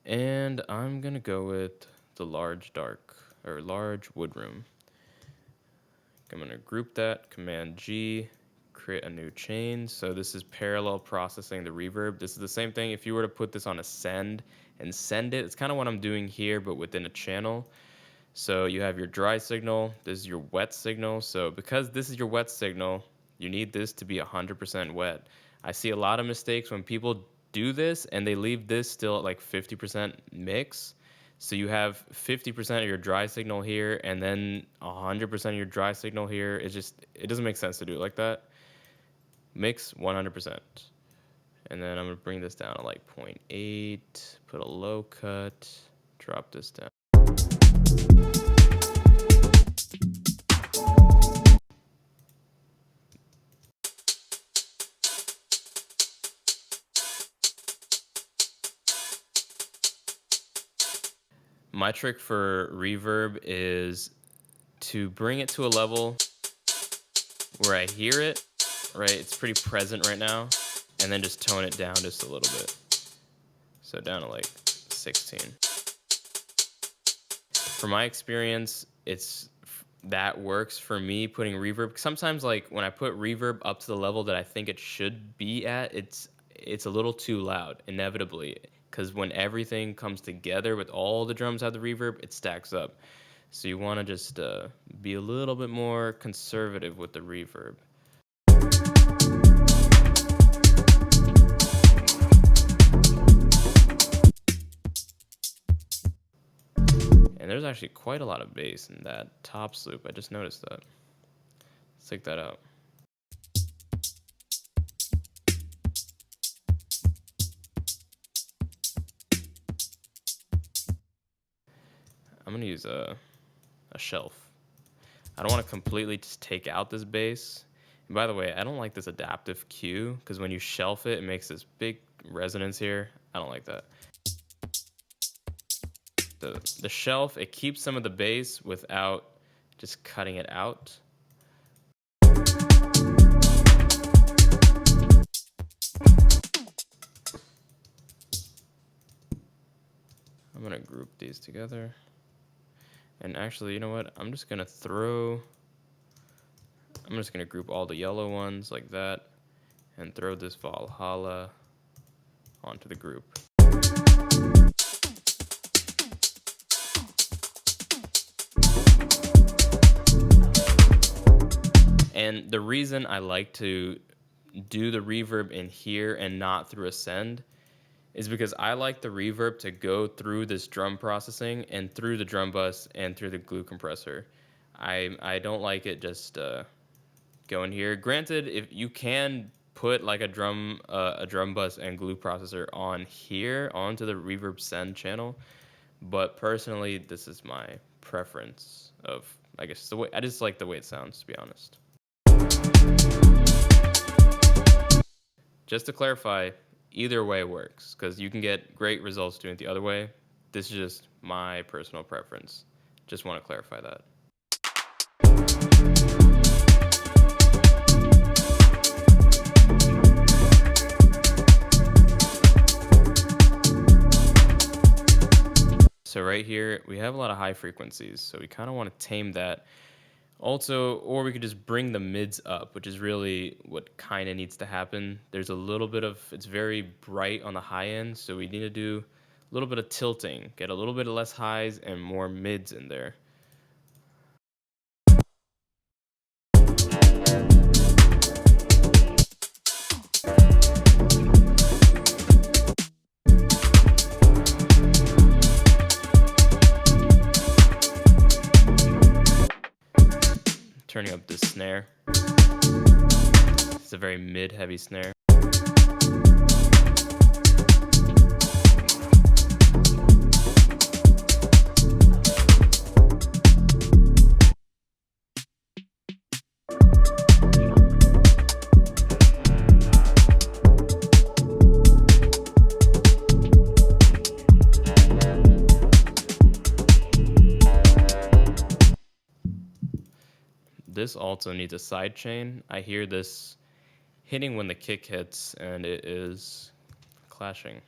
And I'm gonna go with the large wood room. I'm gonna group that, Command G, create a new chain. So this is parallel processing the reverb. This is the same thing if you were to put this on a send and send it. It's kind of what I'm doing here, but within a channel. So you have your dry signal, this is your wet signal. So because this is your wet signal, you need this to be 100% wet. I see a lot of mistakes when people do this and they leave this still at like 50% mix. So you have 50% of your dry signal here and then 100% of your dry signal here. It doesn't make sense to do it like that. Mix 100%. And then I'm gonna bring this down to like 0.8, put a low cut, drop this down. My trick for reverb is to bring it to a level where I hear it, right? It's pretty present right now, and then just tone it down just a little bit. So down to like 16. From my experience, that works for me putting reverb. Sometimes like when I put reverb up to the level that I think it should be at, it's a little too loud, inevitably. Because when everything comes together with all the drums have the reverb, it stacks up. So you want to just be a little bit more conservative with the reverb. And there's actually quite a lot of bass in that tops loop. I just noticed that. Let's take that out. I'm gonna use a shelf. I don't want to completely just take out this bass. And by the way, I don't like this adaptive cue because when you shelf it, it makes this big resonance here. I don't like that. The shelf, it keeps some of the bass without just cutting it out. I'm gonna group these together. And actually, you know what? I'm just gonna group all the yellow ones like that and throw this Valhalla onto the group. And the reason I like to do the reverb in here and not through a send is because I like the reverb to go through this drum processing and through the drum bus and through the glue compressor. I don't like it just going here. Granted, if you can put like a drum bus and glue processor on here onto the reverb send channel, but personally, this is my preference of, I guess, the way I just like the way it sounds, to be honest. Just to clarify, either way works, because you can get great results doing it the other way. This is just my personal preference. Just want to clarify that. So right here, we have a lot of high frequencies, so we kind of want to tame that. Also, or we could just bring the mids up, which is really what kind of needs to happen. There's a little bit of, it's very bright on the high end, so we need to do a little bit of tilting, get a little bit of less highs and more mids in there. Turning up this snare. It's a very mid-heavy snare. this also needs a side chain. I hear this hitting when the kick hits, and it is clashing.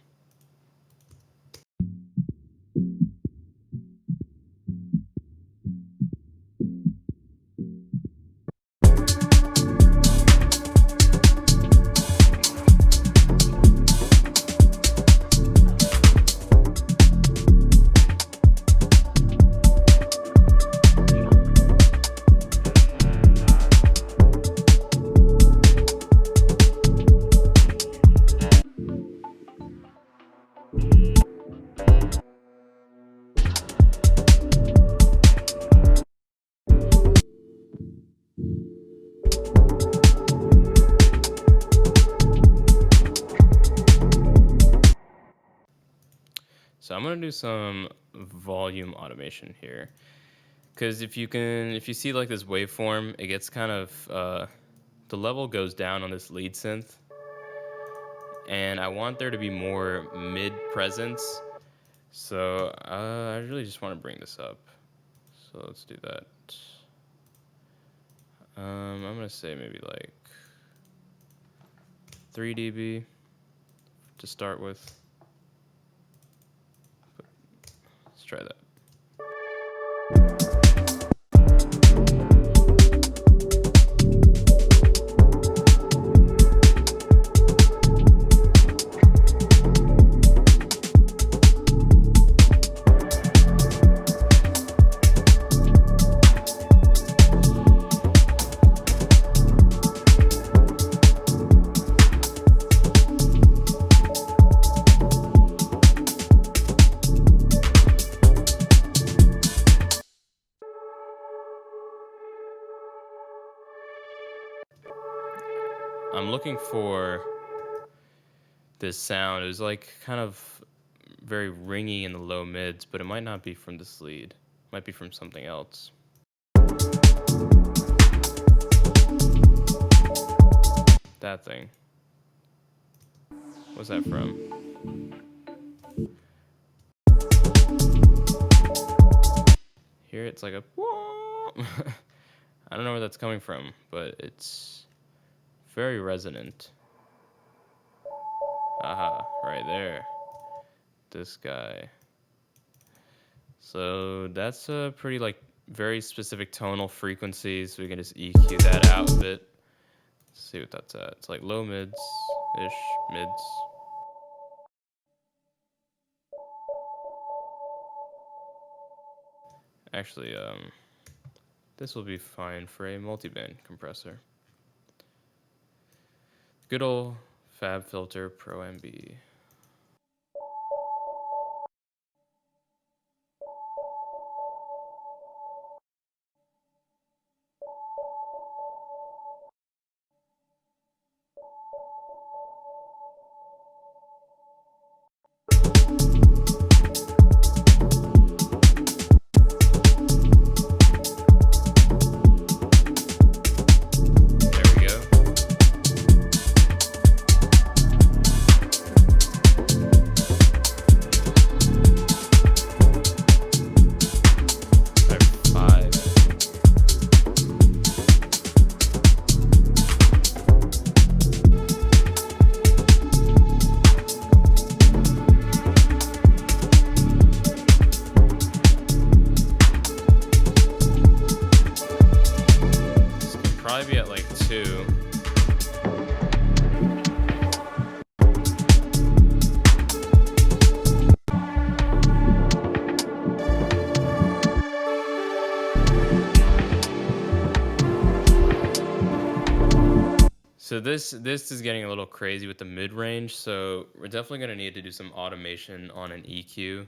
So I'm gonna do some volume automation here, because if you see like this waveform, it gets kind of the level goes down on this lead synth, and I want there to be more mid presence. So I really just want to bring this up. So let's do that. I'm gonna say maybe like 3 dB to start with. Let's try that. I'm looking for this sound. It was like kind of very ringy in the low mids, but it might not be from this lead. It might be from something else. That thing. What's that from? Here it's like a I don't know where that's coming from, but it's very resonant. Aha, right there. This guy. So that's a pretty like very specific tonal frequency, so we can just EQ that out a bit. Let's see what that's at. It's like low mids-ish, mids. Actually, this will be fine for a multiband compressor. Good old FabFilter Pro MB. Probably be at like 2. So this is getting a little crazy with the mid-range, so we're definitely going to need to do some automation on an EQ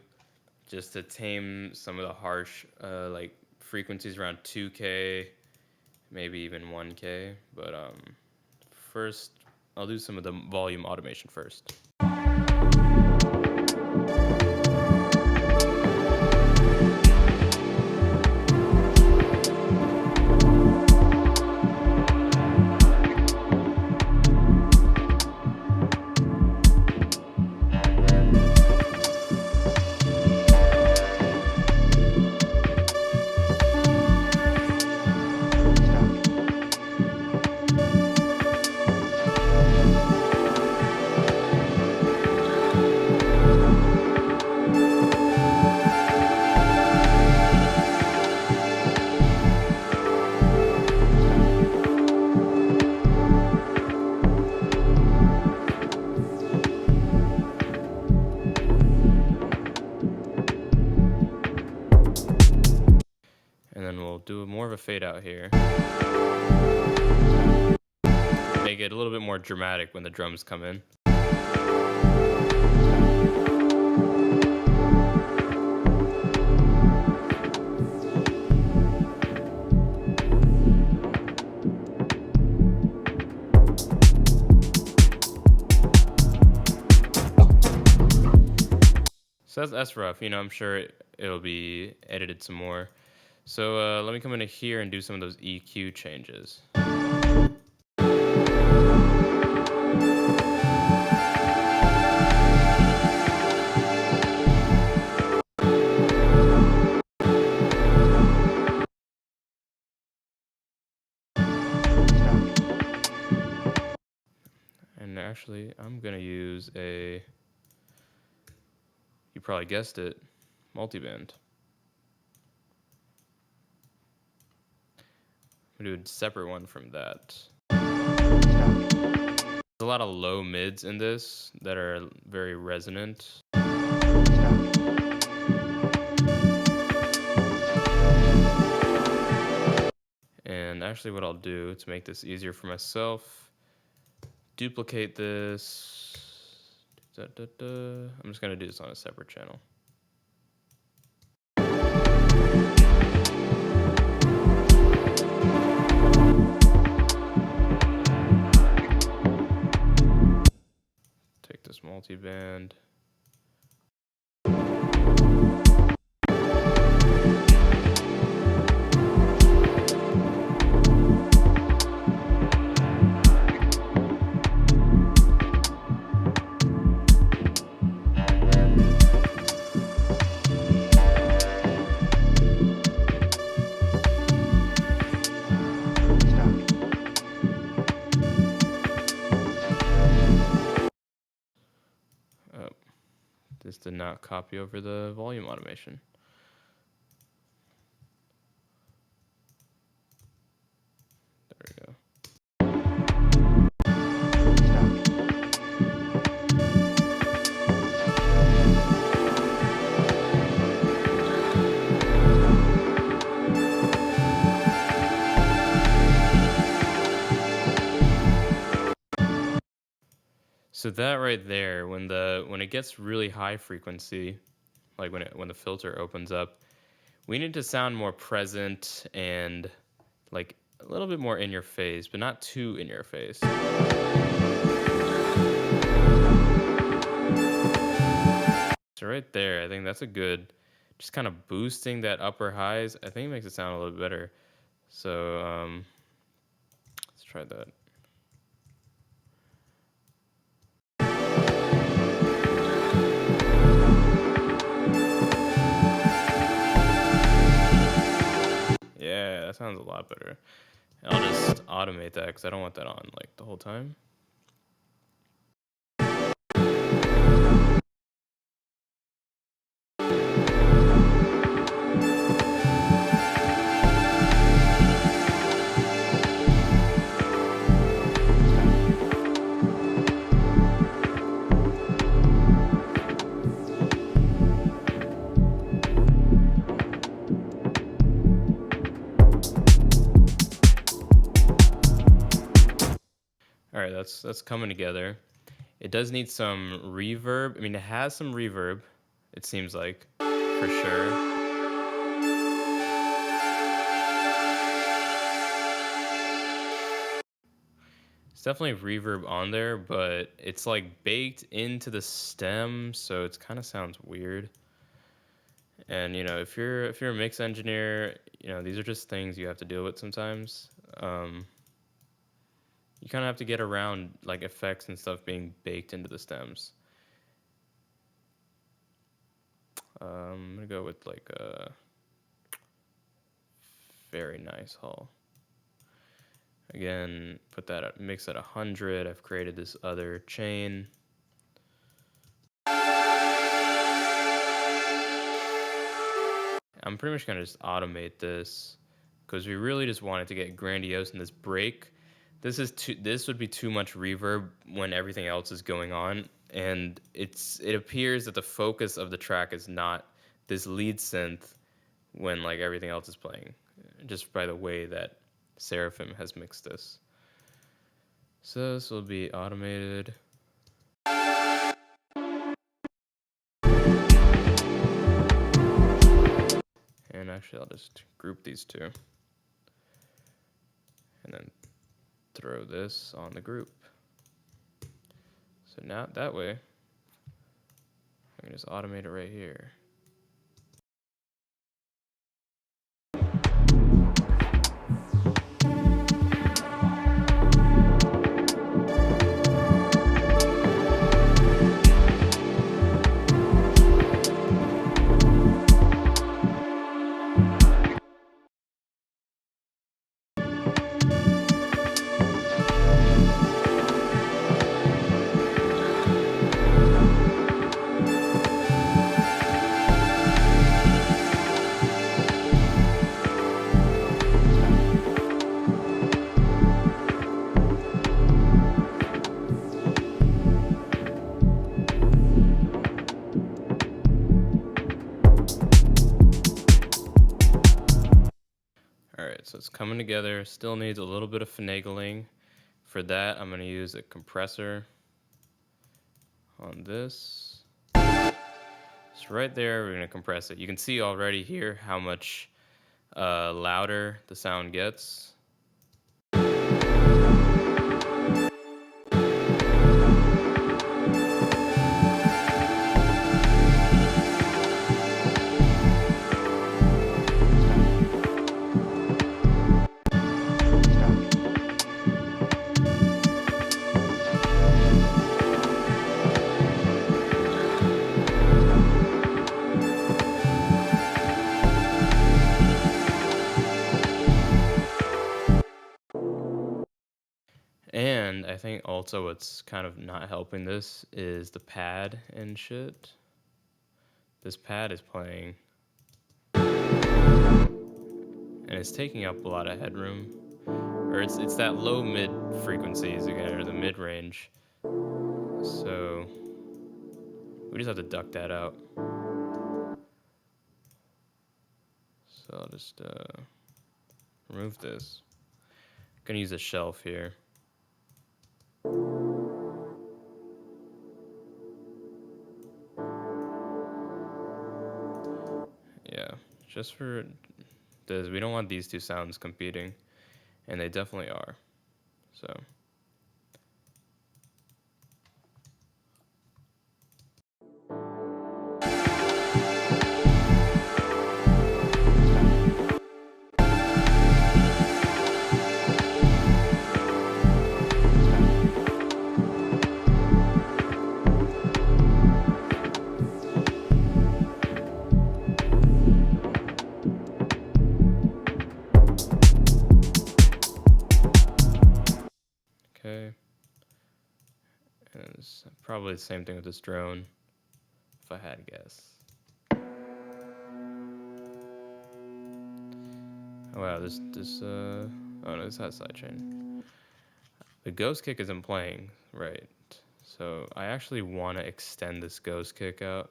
just to tame some of the harsh like frequencies around 2K, maybe even 1K. But first, I'll do some of the volume automation first. we'll do more of a fade out here. Make it a little bit more dramatic when the drums come in. So that's rough. You know, I'm sure it'll be edited some more. So let me come into here and do some of those EQ changes. And actually, I'm going to use you probably guessed it, multiband. I'm going to do a separate one from that. There's a lot of low mids in this that are very resonant. And actually what I'll do to make this easier for myself, duplicate this. I'm just going to do this on a separate channel. Take this multiband. This did not copy over the volume automation. There we go. So that right there, when it gets really high frequency, like when the filter opens up, we need to sound more present and like a little bit more in your face, but not too in your face. So right there, I think that's a good, just kind of boosting that upper highs. I think it makes it sound a little bit better. So let's try that. Yeah, that sounds a lot better. I'll just automate that because I don't want that on like the whole time. All right, that's coming together. It does need some reverb. I mean, it has some reverb, it seems like, for sure. It's definitely reverb on there, but it's like baked into the stem, so it kind of sounds weird. And you know, if you're a mix engineer, you know, these are just things you have to deal with sometimes. You kind of have to get around like effects and stuff being baked into the stems. I'm gonna go with like a very nice hull. Again, put that at, mix at 100. I've created this other chain. I'm pretty much gonna just automate this because we really just want it to get grandiose in this break. This would be too much reverb when everything else is going on, and it appears that the focus of the track is not this lead synth when like everything else is playing. just by the way that Seraphim has mixed this. So this will be automated. And actually, I'll just group these two. And then throw this on the group. So now that way, I can just automate it right here. Alright, so it's coming together. Still needs a little bit of finagling. For that, I'm going to use a compressor on this. So right there, we're going to compress it. You can see already here how much louder the sound gets. And I think also what's kind of not helping this is the pad and shit. This pad is playing. And it's taking up a lot of headroom. Or it's that low mid frequencies again, or the mid range. So we just have to duck that out. So I'll just remove this. I'm gonna use a shelf here. Yeah, just for this, we don't want these two sounds competing, and they definitely are. So. Okay. And it's probably the same thing with this drone, if I had to guess. Oh wow, oh no, this has sidechain. The ghost kick isn't playing, right? So I actually want to extend this ghost kick out.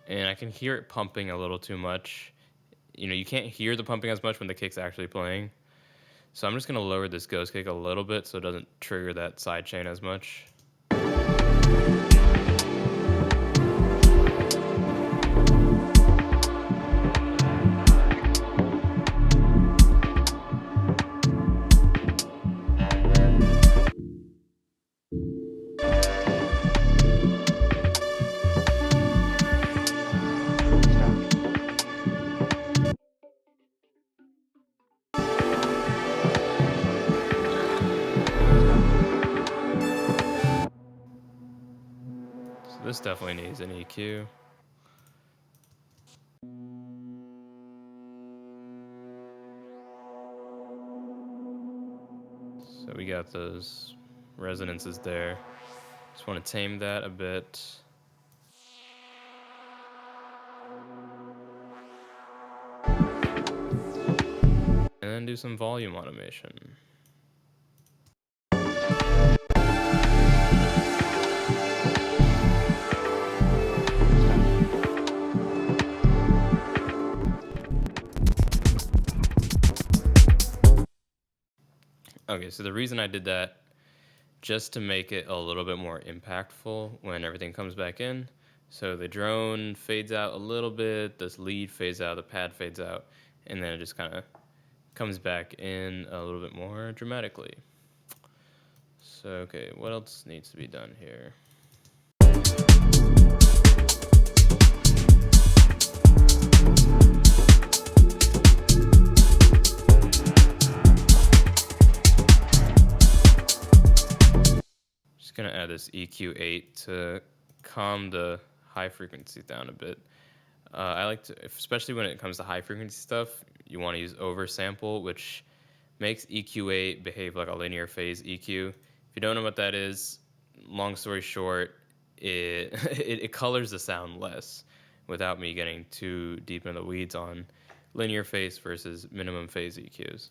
And I can hear it pumping a little too much. You know, you can't hear the pumping as much when the kick's actually playing. So I'm just going to lower this ghost kick a little bit so it doesn't trigger that sidechain as much. This definitely needs an EQ. So we got those resonances there. Just want to tame that a bit. And then do some volume automation. Okay, so the reason I did that, just to make it a little bit more impactful when everything comes back in. So the drone fades out a little bit, this lead fades out, the pad fades out, and then it just kind of comes back in a little bit more dramatically. So, okay, what else needs to be done here? Just gonna add this EQ8 to calm the high frequency down a bit. I like to, especially when it comes to high frequency stuff, you want to use oversample, which makes EQ8 behave like a linear phase EQ. If you don't know what that is, long story short, it colors the sound less, without me getting too deep in the weeds on linear phase versus minimum phase EQs.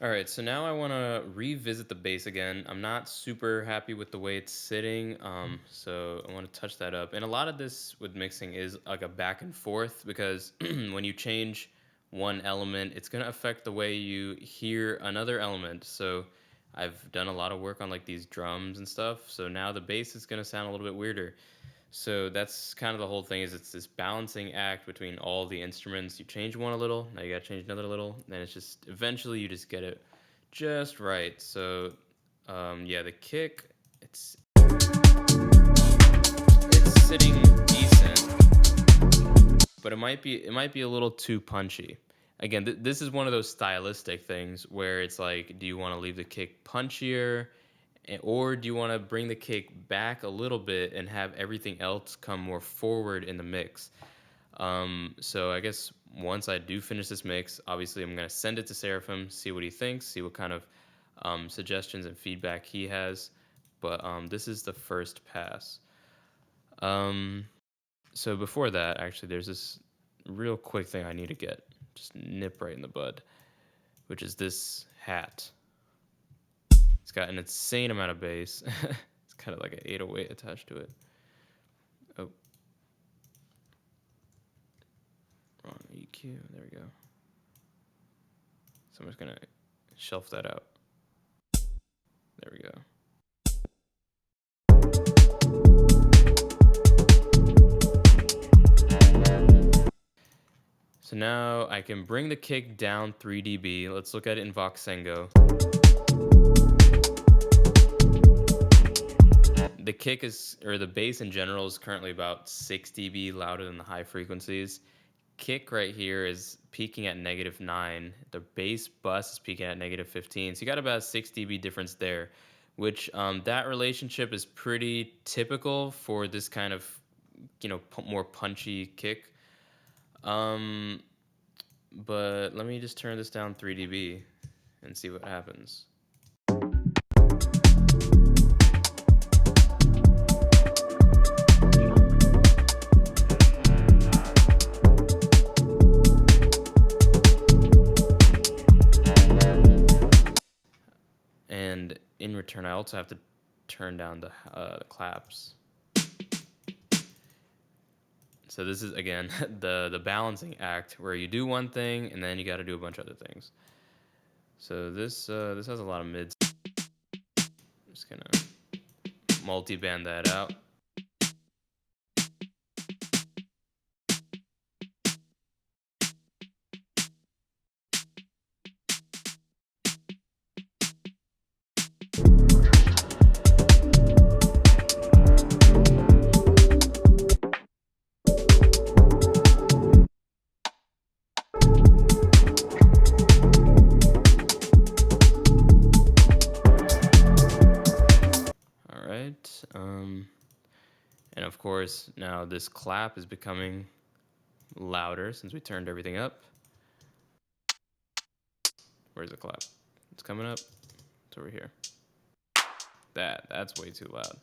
All right, so now I want to revisit the bass again. I'm not super happy with the way it's sitting, so I want to touch that up. And a lot of this with mixing is like a back and forth, because when you change one element, it's going to affect the way you hear another element. So I've done a lot of work on like these drums and stuff, so now the bass is going to sound a little bit weirder. So that's kind of the whole thing, is it's this balancing act between all the instruments. You change one a little, now you gotta change another little, and it's just, eventually you just get it just right. So yeah, the kick, it's sitting decent, but it might be a little too punchy. Again, this is one of those stylistic things where it's like, do you want to leave the kick punchier, or do you want to bring the kick back a little bit and have everything else come more forward in the mix? So I guess once I do finish this mix, obviously I'm going to send it to Seraphim, see what he thinks, see what kind of suggestions and feedback he has. But this is the first pass. So before that, actually, there's this real quick thing I need to get, just nip right in the bud, which is this hat. It's got an insane amount of bass. It's kind of like an 808 attached to it. Oh. Wrong EQ. There we go. So I'm just going to shelf that out. There we go. So now I can bring the kick down 3 dB. Let's look at it in Voxengo. The kick is, or the bass in general, is currently about 6 dB louder than the high frequencies. Kick right here is peaking at -9. The bass bus is peaking at -15. So you got about a 6 dB difference there, which that relationship is pretty typical for this kind of, more punchy kick. But let me just turn this down 3 dB and see what happens. And in return, I also have to turn down the claps. So this is, again, the balancing act, where you do one thing and then you got to do a bunch of other things. So this has a lot of mids. I'm just gonna multi-band that out. course, now this clap is becoming louder since we turned everything up. Where's the clap? It's coming up. It's over here. That's way too loud.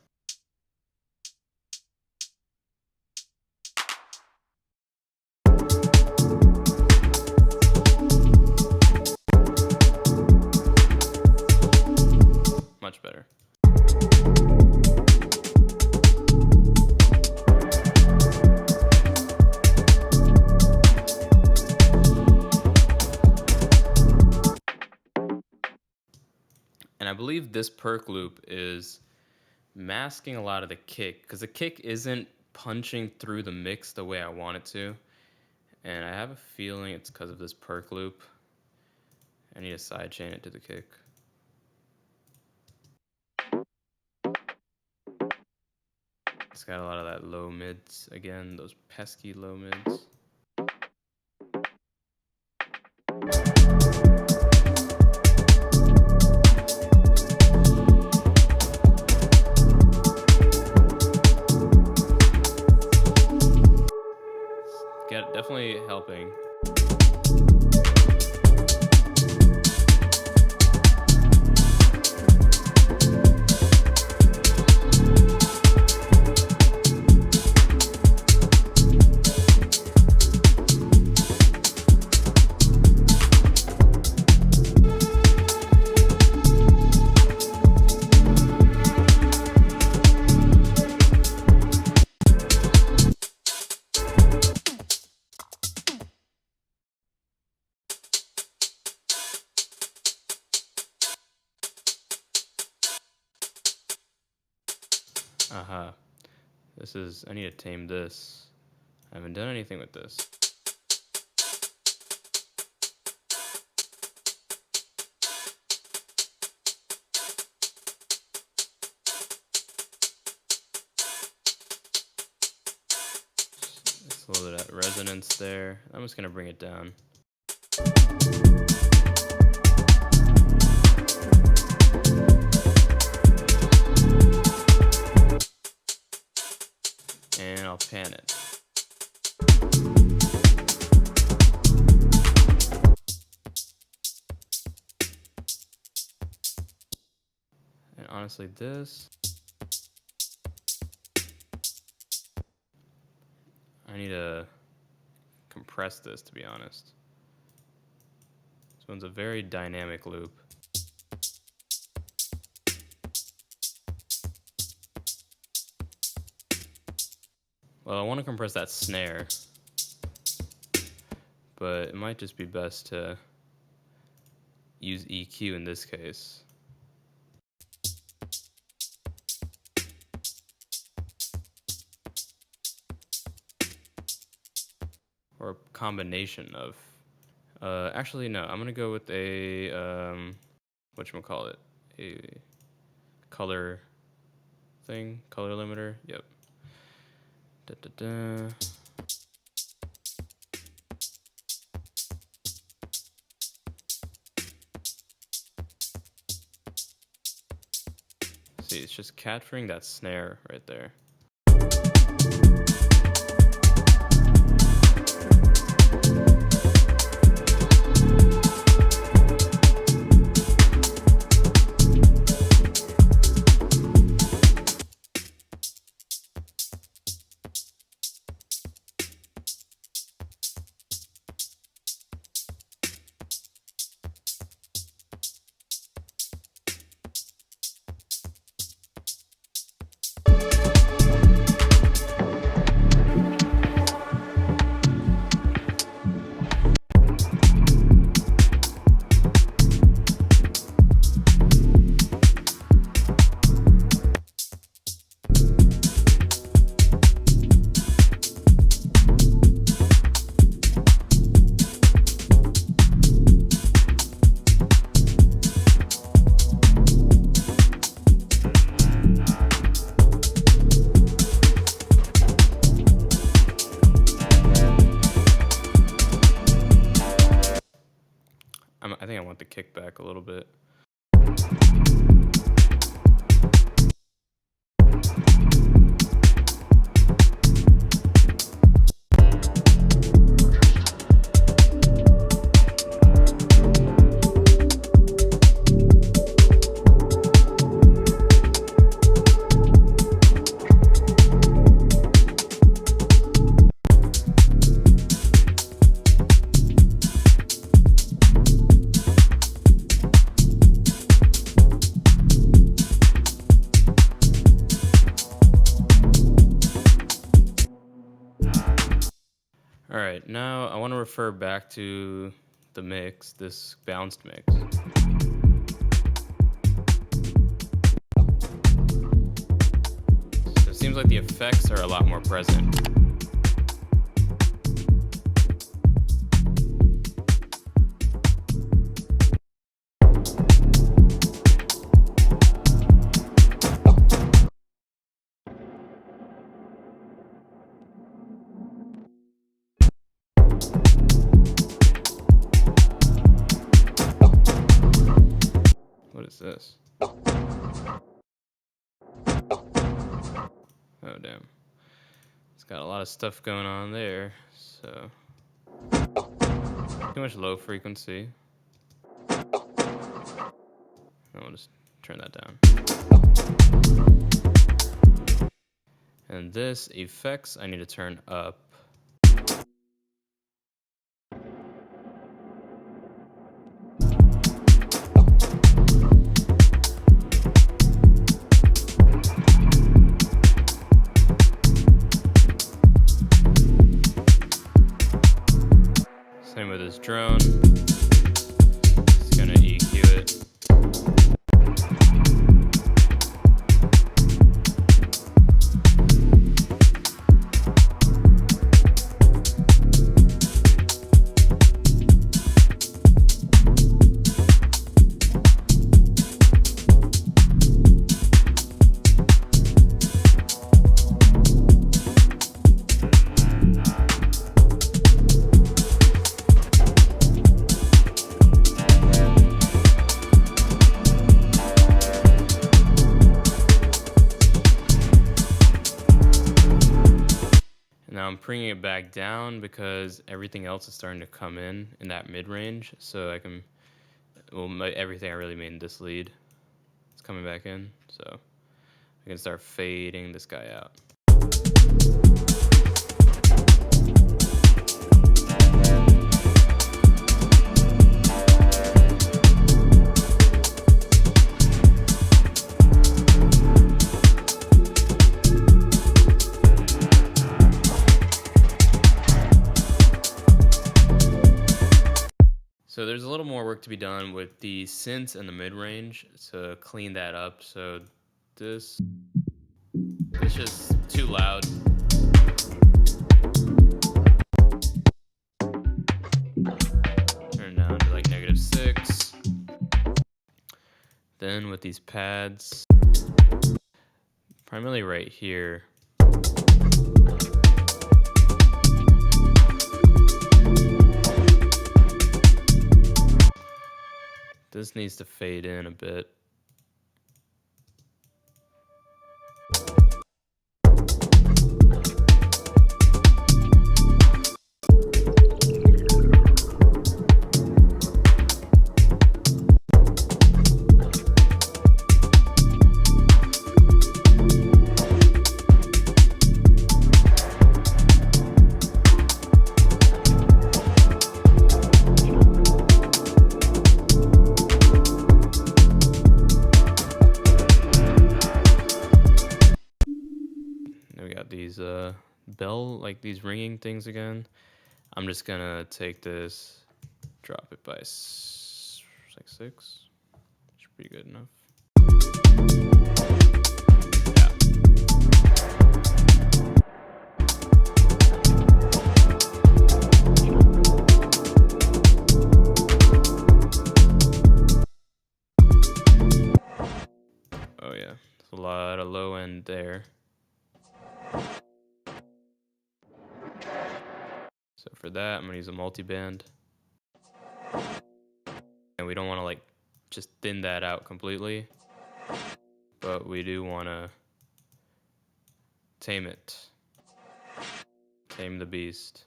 Much better. And I believe this perk loop is masking a lot of the kick, because the kick isn't punching through the mix the way I want it to. And I have a feeling it's because of this perk loop. I need to sidechain it to the kick. It's got a lot of that low mids again, those pesky low mids. Definitely helping. Aha. I need to tame this. I haven't done anything with this. Just a little bit of that resonance there. I'm just gonna bring it down. And I'll pan it. And honestly, I need to compress this, to be honest. This one's a very dynamic loop. Well, I want to compress that snare, but it might just be best to use EQ in this case. Or a combination of. Actually, no, I'm going to go with a, whatchamacallit, a color thing, color limiter, yep. Da, da, da. See, it's just capturing that snare right there. I think I want the kick back a little bit. right now I want to refer back to the mix, this bounced mix. So it seems like the effects are a lot more present. What is this? Oh, damn. It's got a lot of stuff going on there, so... Too much low frequency. I'll just turn that down. And this effects, I need to turn up. Same with this drone. Just gonna EQ it. Now I'm bringing it back down because everything else is starting to come in that mid-range, so I can, well, everything I really made in this lead is coming back in, so I can start fading this guy out. So there's a little more work to be done with the synths and the mid-range to clean that up. So this is just too loud. Turn it down to like -6. Then with these pads, primarily right here, this needs to fade in a bit. These bell, like these ringing things again. I'm just gonna take this, drop it by like 6. Should be good enough. Oh yeah, there's a lot of low end there. So for that, I'm gonna use a multiband. And we don't wanna like just thin that out completely, but we do wanna tame it. Tame the beast.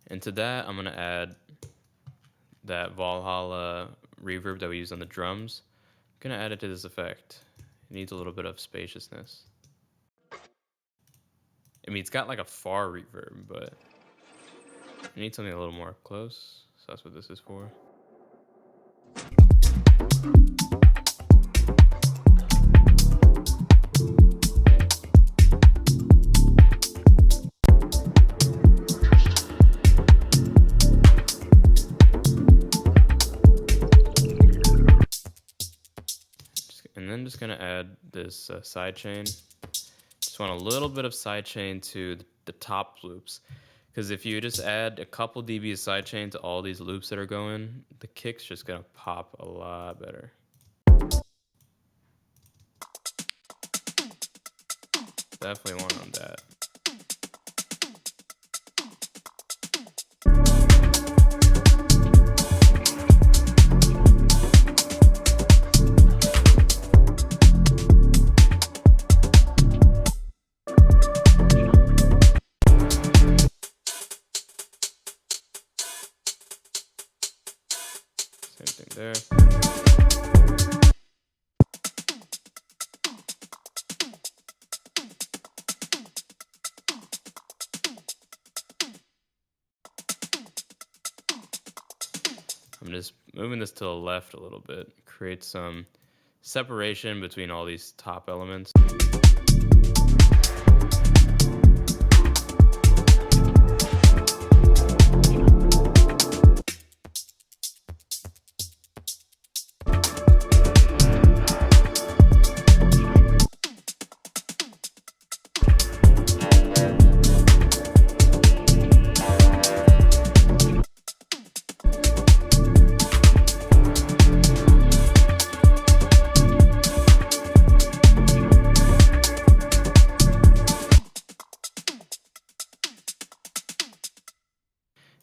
And to that, I'm gonna add that Valhalla reverb that we use on the drums. I'm gonna add it to this effect. It needs a little bit of spaciousness. I mean, it's got like a far reverb, but I need something a little more close, so that's what this is for. And then just gonna add this sidechain. Just want a little bit of sidechain to the top loops, because if you just add a couple dB of sidechain to all these loops that are going, the kick's just gonna pop a lot better. Definitely want on that. Same thing there. I'm just moving this to the left a little bit, create some separation between all these top elements.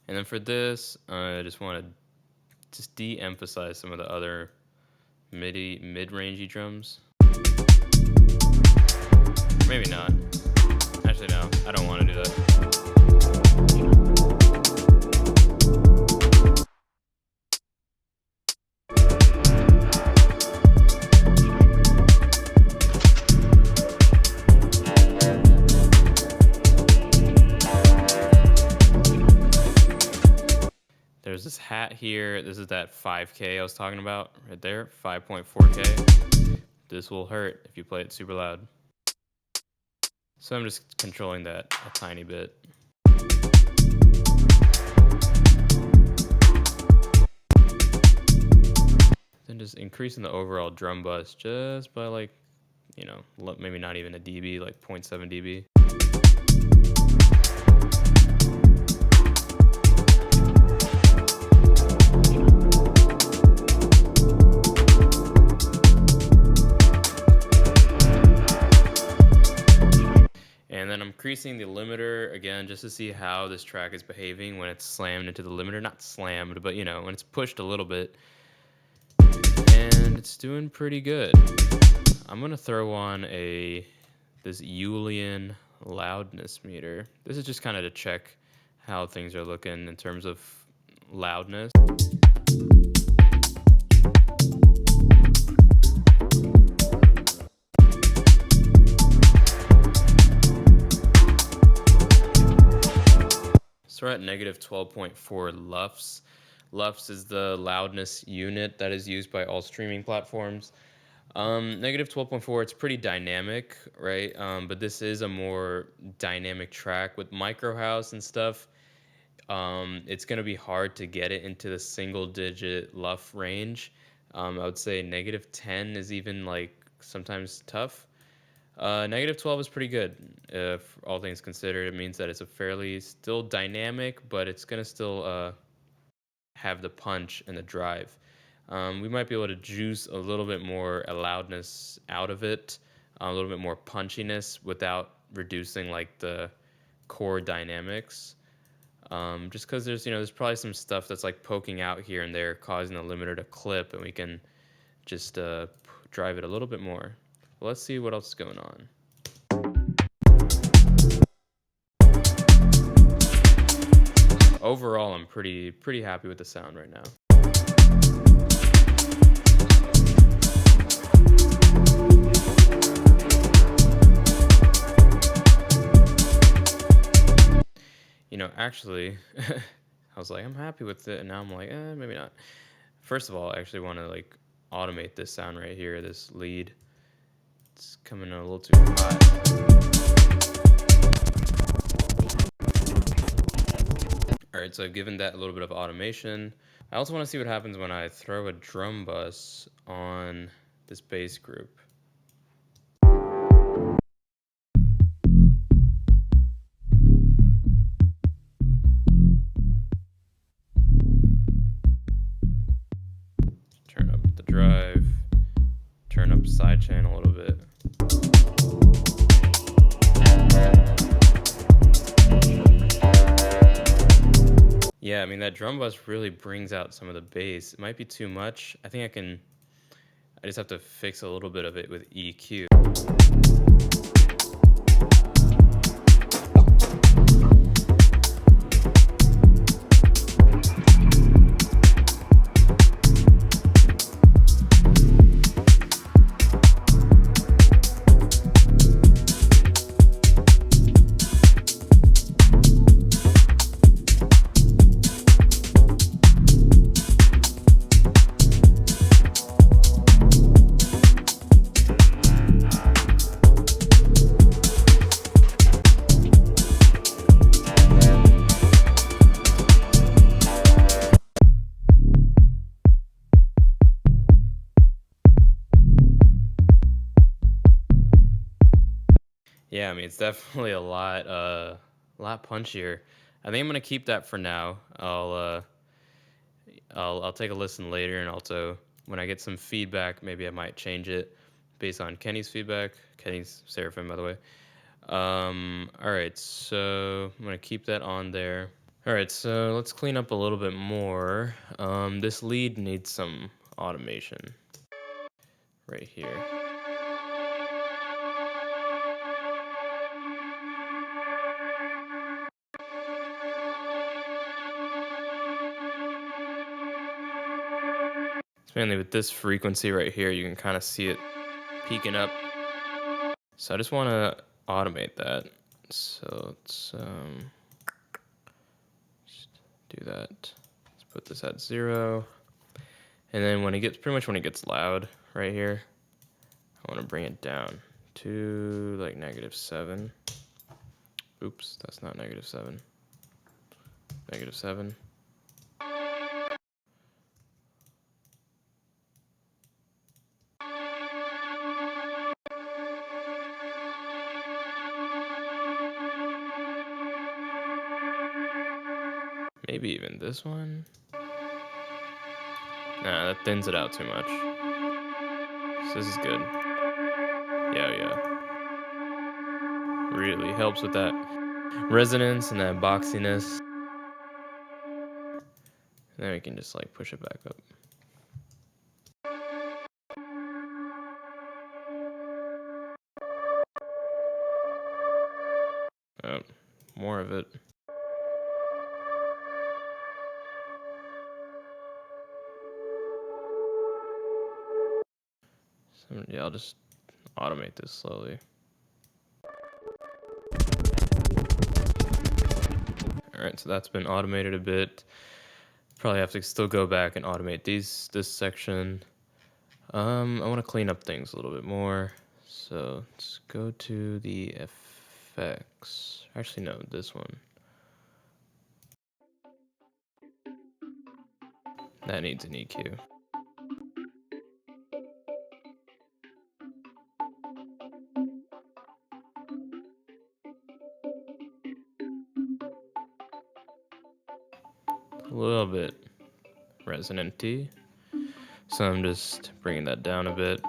And then for this, I just want to de-emphasize some of the other mid-rangey drums. Maybe not. Actually, no, I don't want to do that. There's this hat here. This is that 5K I was talking about right there, 5.4K. This will hurt if you play it super loud. So I'm just controlling that a tiny bit. Then just increasing the overall drum bus just by like, you know, maybe not even a dB, like 0.7 dB. And then I'm increasing the limiter again just to see how this track is behaving when it's slammed into the limiter. Not slammed, but you know, when it's pushed a little bit. And it's doing pretty good. I'm gonna throw on this Julian loudness meter. This is just kind of to check how things are looking in terms of loudness. So we're at negative 12.4 LUFS. LUFS is the loudness unit that is used by all streaming platforms. Negative 12.4, it's pretty dynamic, right? But this is a more dynamic track with micro house and stuff. It's gonna be hard to get it into the single digit LUF range. I would say negative 10 is even like sometimes tough. Negative 12 is pretty good, if all things considered. It means that it's a fairly still dynamic, but it's gonna still have the punch and the drive. We might be able to juice a little bit more loudness out of it, a little bit more punchiness without reducing like the core dynamics. Just because there's probably some stuff that's like poking out here and there, causing the limiter to clip, and we can just drive it a little bit more. Well, let's see what else is going on. Overall, I'm pretty happy with the sound right now. You know, actually, I was like, I'm happy with it, and now I'm like, maybe not. First of all, I actually want to like automate this sound right here, this lead. It's coming in a little too high. All right, so I've given that a little bit of automation. I also want to see what happens when I throw a drum bus on this bass group. Turn up the drive, turn up sidechain a little bit. Yeah, I mean, that drum bus really brings out some of the bass. It might be too much. I just have to fix a little bit of it with EQ. Yeah, I mean, it's definitely a lot punchier. I think I'm gonna keep that for now. I'll take a listen later, and also when I get some feedback, maybe I might change it based on Kenny's feedback. Kenny's Seraphim, by the way. All right, so I'm gonna keep that on there. All right, so let's clean up a little bit more. This lead needs some automation right here. Mainly with this frequency right here, you can kind of see it peaking up. So I just want to automate that. So let's just do that. Let's put this at 0. And then when it gets loud right here, I want to bring it down to like -7. Oops, that's not -7. -7. Maybe even this one. Nah, that thins it out too much. So this is good. Yeah. Really helps with that resonance and that boxiness. And then we can just like push it back up. Oh, more of it. So, yeah, I'll just automate this slowly. All right, so that's been automated a bit. Probably have to still go back and automate this section. I want to clean up things a little bit more. So let's go to the effects. Actually, no, this one. That needs an EQ. A little bit resonant-y. So I'm just bringing that down a bit.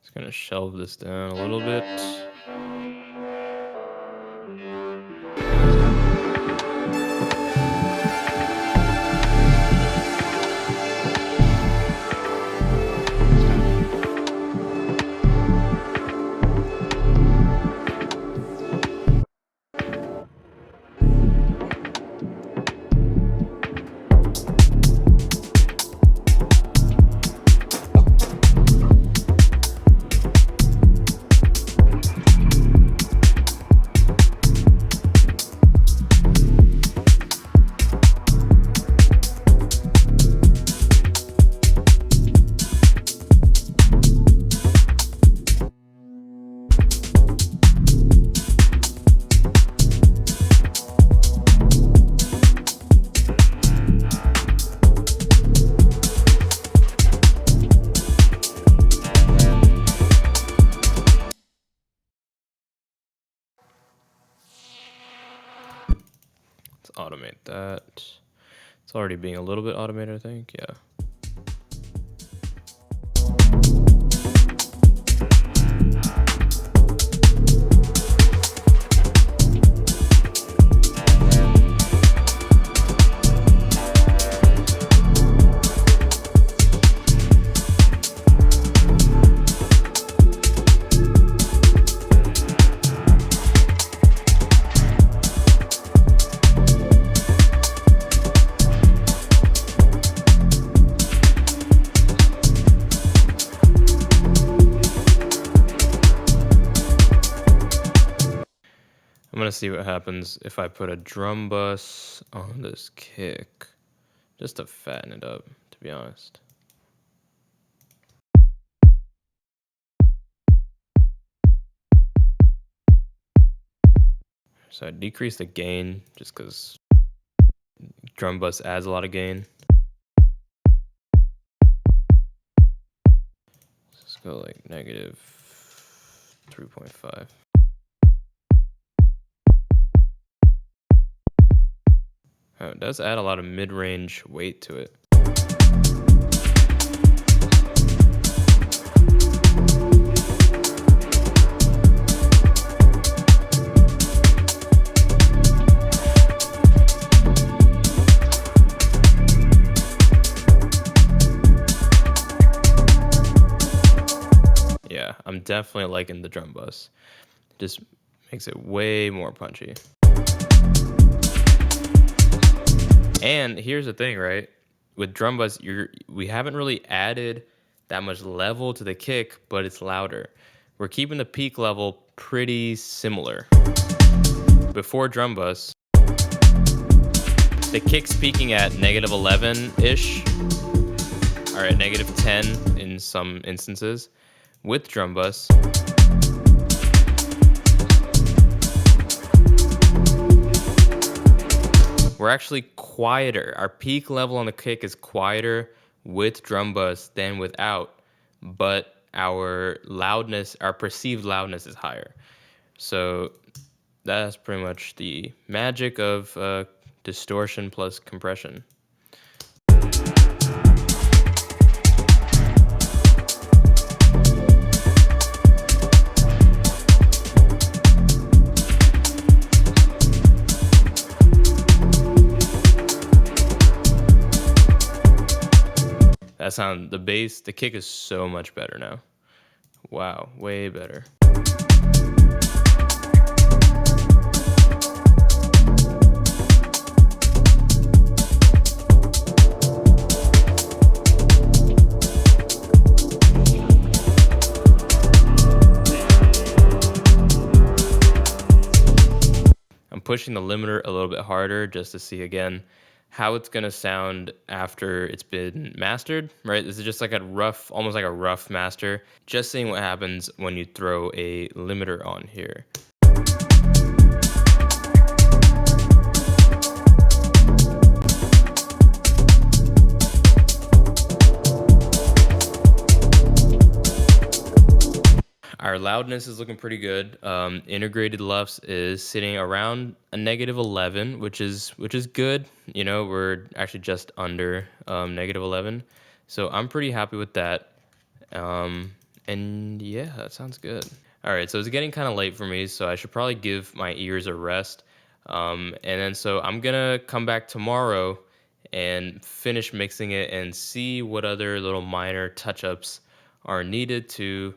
It's gonna shelve this down a little bit. Automate that. It's already being a little bit automated, I think. Yeah. I'm gonna see what happens if I put a drum bus on this kick, just to fatten it up, to be honest. So I decrease the gain just because drum bus adds a lot of gain. Let's go like negative 3.5. Oh, it does add a lot of mid-range weight to it. Yeah, I'm definitely liking the drum bus. Just makes it way more punchy. And here's the thing, right? With drum bus, we haven't really added that much level to the kick, but it's louder. We're keeping the peak level pretty similar. Before drum bus, the kick's peaking at negative 11-ish, or at negative 10 in some instances. With drum bus, we're actually quieter. Our peak level on the kick is quieter with drum bus than without, but our loudness, our perceived loudness is higher. So that's pretty much the magic of distortion plus compression. That sound, the bass, the kick is so much better now. Wow, way better. I'm pushing the limiter a little bit harder just to see again how it's gonna sound after it's been mastered, right? This is just like a rough, almost like a rough master. Just seeing what happens when you throw a limiter on here. Our loudness is looking pretty good. Integrated LUFS is sitting around a negative 11, which is good. You know, we're actually just under negative 11, so I'm pretty happy with that. And yeah, that sounds good. All right, so it's getting kind of late for me, so I should probably give my ears a rest. And then so I'm gonna come back tomorrow and finish mixing it and see what other little minor touch-ups are needed to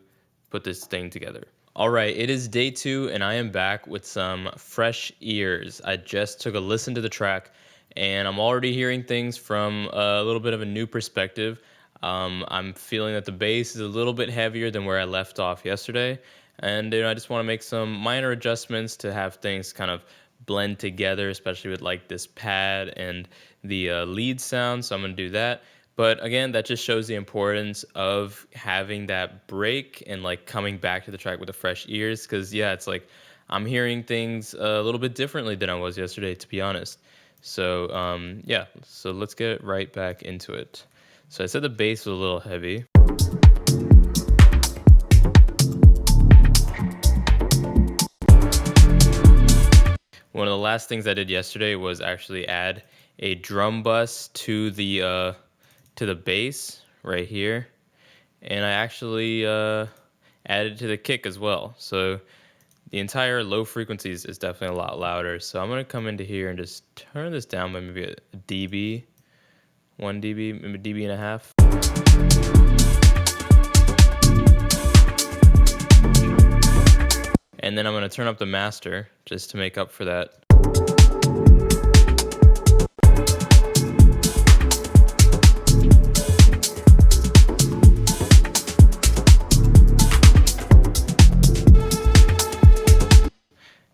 put this thing together. All right, it is day 2, and I am back with some fresh ears. I just took a listen to the track, and I'm already hearing things from a little bit of a new perspective. I'm feeling that the bass is a little bit heavier than where I left off yesterday, and I just want to make some minor adjustments to have things kind of blend together, especially with like this pad and the lead sound. So I'm gonna do that. But again, that just shows the importance of having that break and like coming back to the track with the fresh ears. Because yeah, it's like I'm hearing things a little bit differently than I was yesterday, to be honest. So yeah, so let's get right back into it. So I said the bass was a little heavy. One of the last things I did yesterday was actually add a drum bus to the bass right here, and I actually added to the kick as well. So the entire low frequencies is definitely a lot louder. So I'm gonna come into here and just turn this down by maybe a dB, 1 dB, maybe dB and a half. And then I'm gonna turn up the master just to make up for that.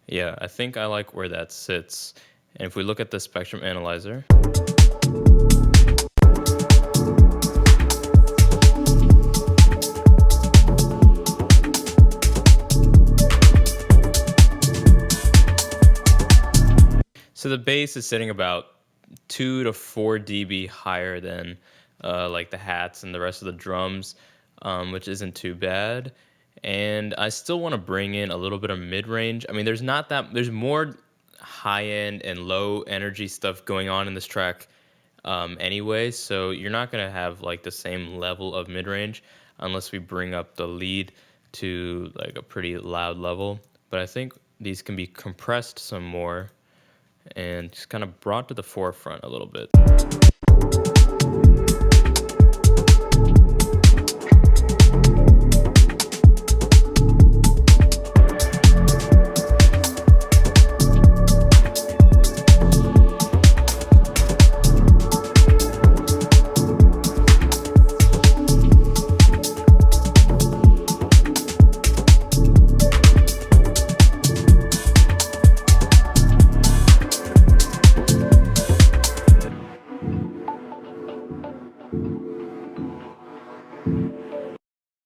Yeah, I think I like where that sits. And if we look at the spectrum analyzer, so the bass is sitting about 2 to 4 dB higher than like the hats and the rest of the drums, which isn't too bad. And I still want to bring in a little bit of mid-range. I mean, there's more high-end and low energy stuff going on in this track anyway, so you're not going to have like the same level of mid-range unless we bring up the lead to like a pretty loud level. But I think these can be compressed some more and just kind of brought to the forefront a little bit.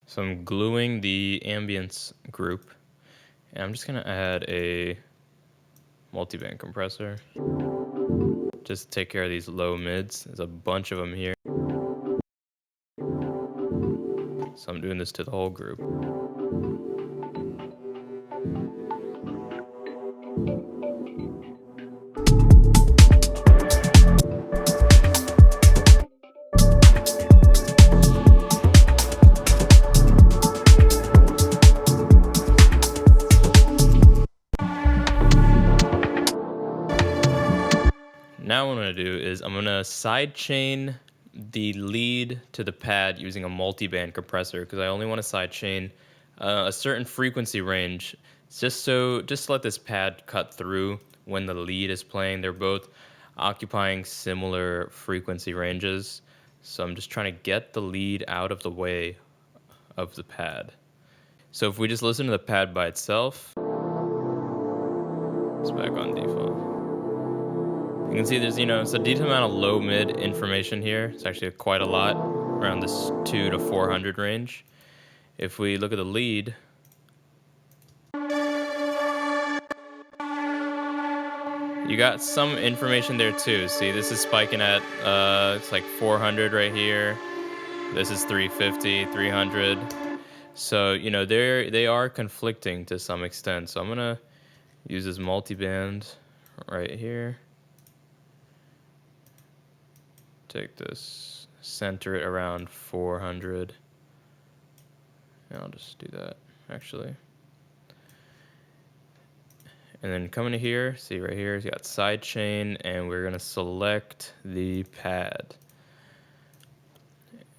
So I'm gluing the ambience group, and I'm just gonna add a multiband compressor just to take care of these low mids. There's a bunch of them here. So I'm doing this to the whole group. Now what I'm going to do is I'm going to sidechain the lead to the pad using a multiband compressor, because I only want to sidechain a certain frequency range, just to let this pad cut through when the lead is playing. They're both occupying similar frequency ranges, so I'm just trying to get the lead out of the way of the pad. So if we just listen to the pad by itself, it's back on default. You can see there's, it's a decent amount of low mid information here. It's actually quite a lot, around this 2 to 400 range. If we look at the lead, you got some information there too. See, this is spiking at, it's like 400 right here. This is 350, 300. So, they are conflicting to some extent. So I'm gonna use this multiband right here. Take this, center it around 400, And I'll just do that, actually. And then come into here, see right here, you got sidechain, and we're gonna select the pad.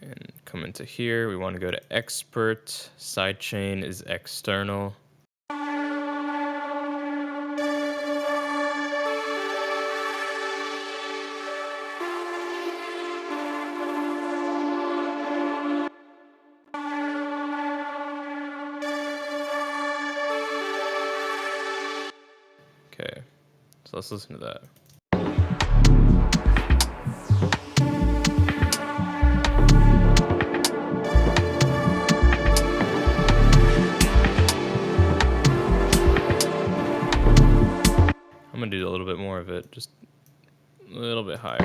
And come into here, we wanna go to expert, sidechain is external. Okay, so let's listen to that. I'm gonna do a little bit more of it, just a little bit higher.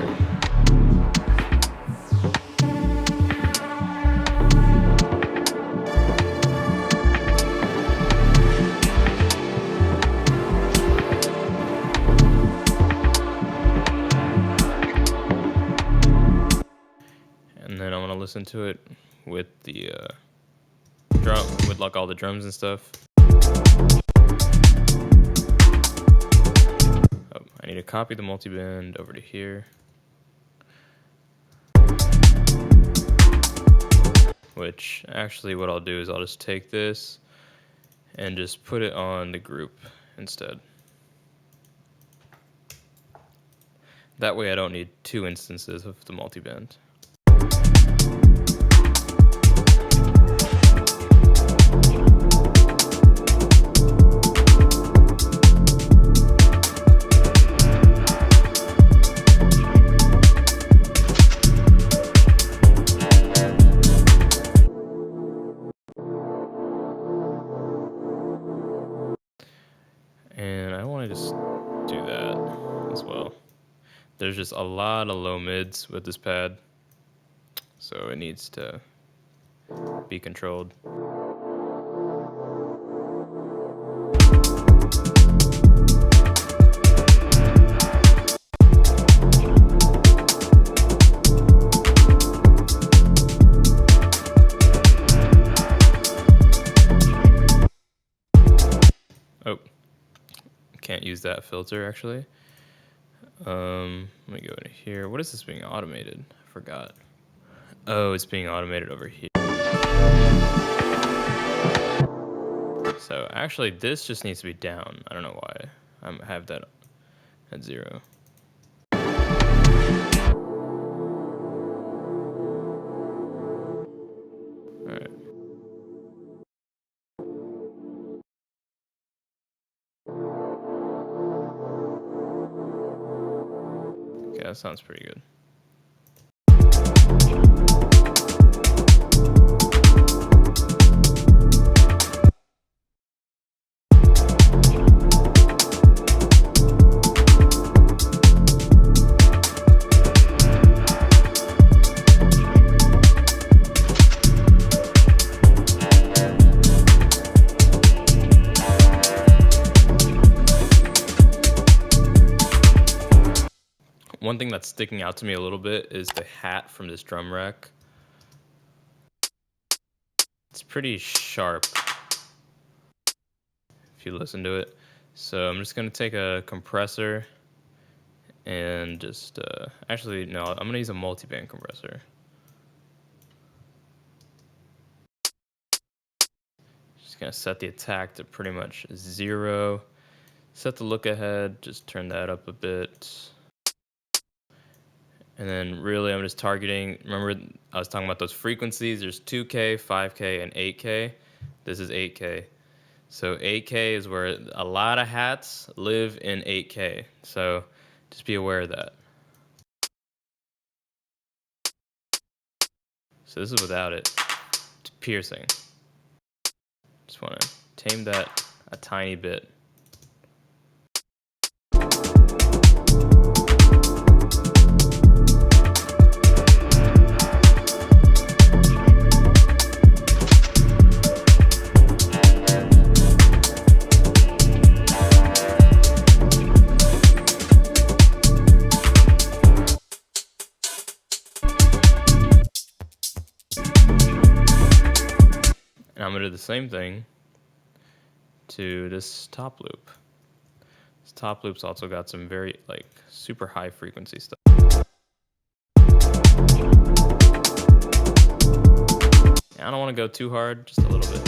And then I'm gonna listen to it with the drum, with like all the drums and stuff. Oh, I need to copy the multiband over to here. Which actually what I'll do is I'll just take this and just put it on the group instead. That way I don't need two instances of the multiband. And I want to just do that as well. There's just a lot of low mids with this pad, so it needs to be controlled. Oh, can't use that filter actually. Let me go into here. What is this being automated? I forgot. Oh, it's being automated over here. So actually this just needs to be down. I don't know why I have that at 0. Alright. Okay, that sounds pretty good. One thing that's sticking out to me a little bit is the hat from this drum rack. It's pretty sharp if you listen to it. So I'm just gonna take a compressor and just, actually no, I'm gonna use a multiband compressor. Just gonna set the attack to pretty much 0. Set the look ahead, just turn that up a bit. And then really I'm just targeting, remember I was talking about those frequencies, there's 2K, 5K, and 8K. This is 8K. So 8K is where a lot of hats live in 8K. So just be aware of that. So this is without it. It's piercing. Just want to tame that a tiny bit. And I'm going to do the same thing to this top loop. This top loop's also got some very like super high frequency stuff. I don't want to go too hard, just a little bit.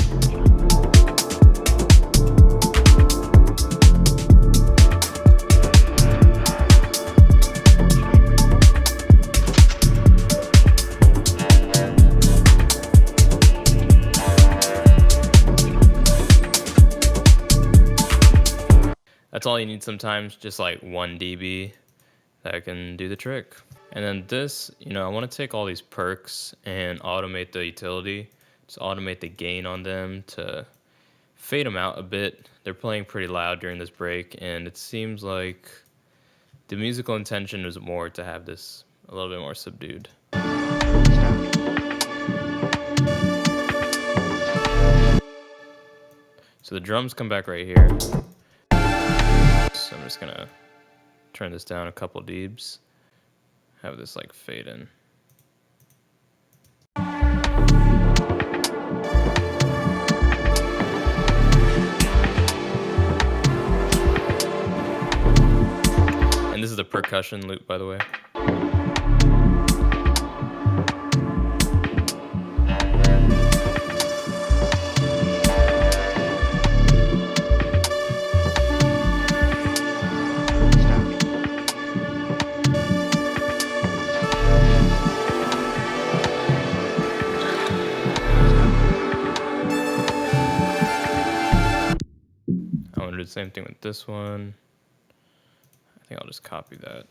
That's all you need sometimes, just like 1 dB that can do the trick. And then this, I want to take all these perks and automate the utility, just automate the gain on them to fade them out a bit. They're playing pretty loud during this break, and it seems like the musical intention is more to have this a little bit more subdued. So the drums come back right here. So I'm just gonna turn this down a couple dBs. Have this like fade in. And this is the percussion loop, by the way. I'm gonna do the same thing with this one. I think I'll just copy that.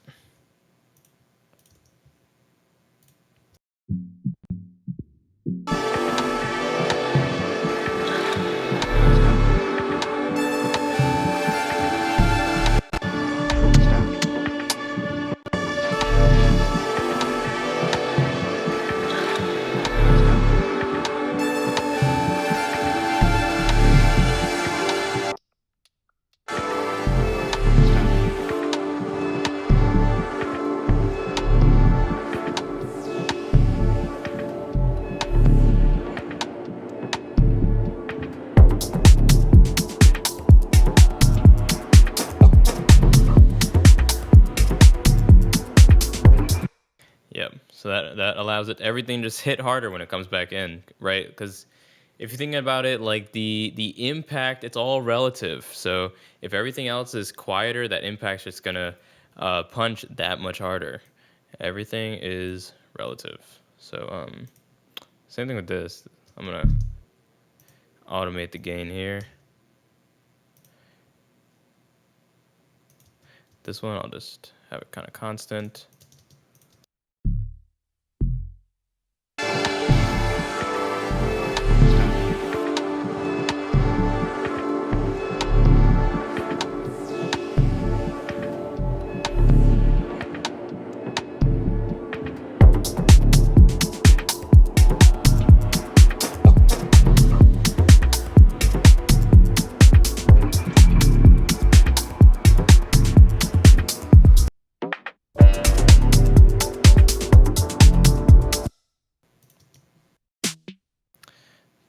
So that allows it everything just hit harder when it comes back in, right? Because if you're thinking about it, like the impact, it's all relative. So if everything else is quieter, that impact's just gonna punch that much harder. Everything is relative. So same thing with this. I'm gonna automate the gain here. This one, I'll just have it kind of constant.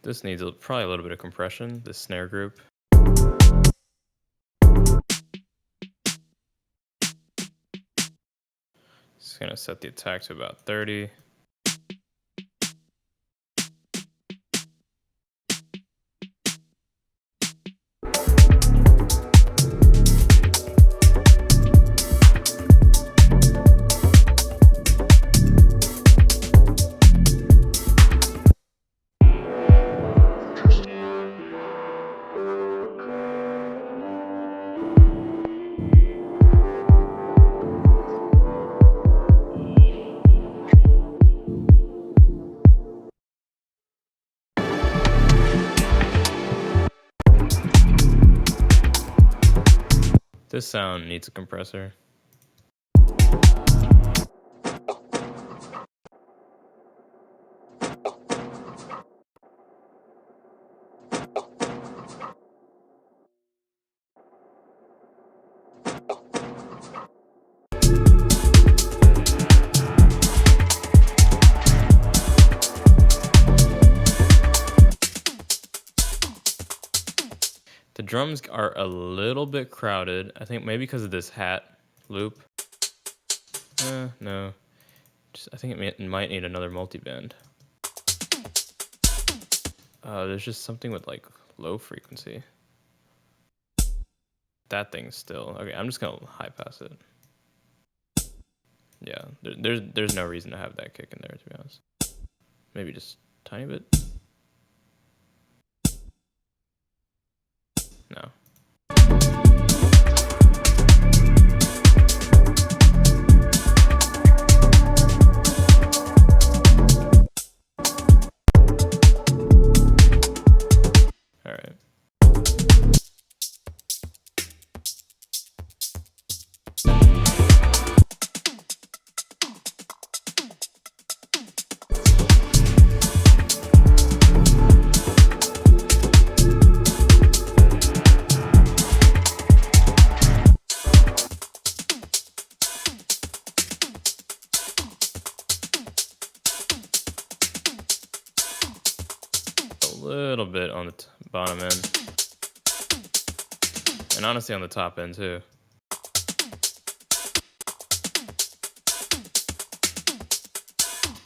This needs probably a little bit of compression, this snare group. Just gonna set the attack to about 30. This sound needs a compressor. drums are a little bit crowded. I think maybe because of this hat loop. No. I think it might need another multiband. There's just something with like low frequency. That thing's still okay. I'm just gonna high pass it. Yeah, there's no reason to have that kick in there, to be honest. Maybe just a tiny bit. No. All right. Little bit on the bottom end, and honestly on the top end too.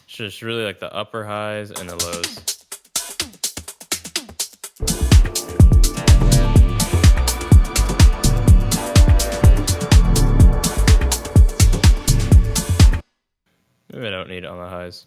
It's just really like the upper highs and the lows. Maybe I don't need it on the highs.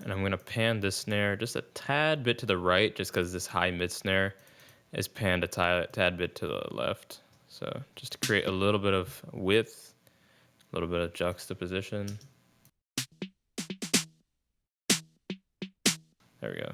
And I'm going to pan this snare just a tad bit to the right, just because this high mid snare is panned a tad bit to the left. So just to create a little bit of width, a little bit of juxtaposition. There we go.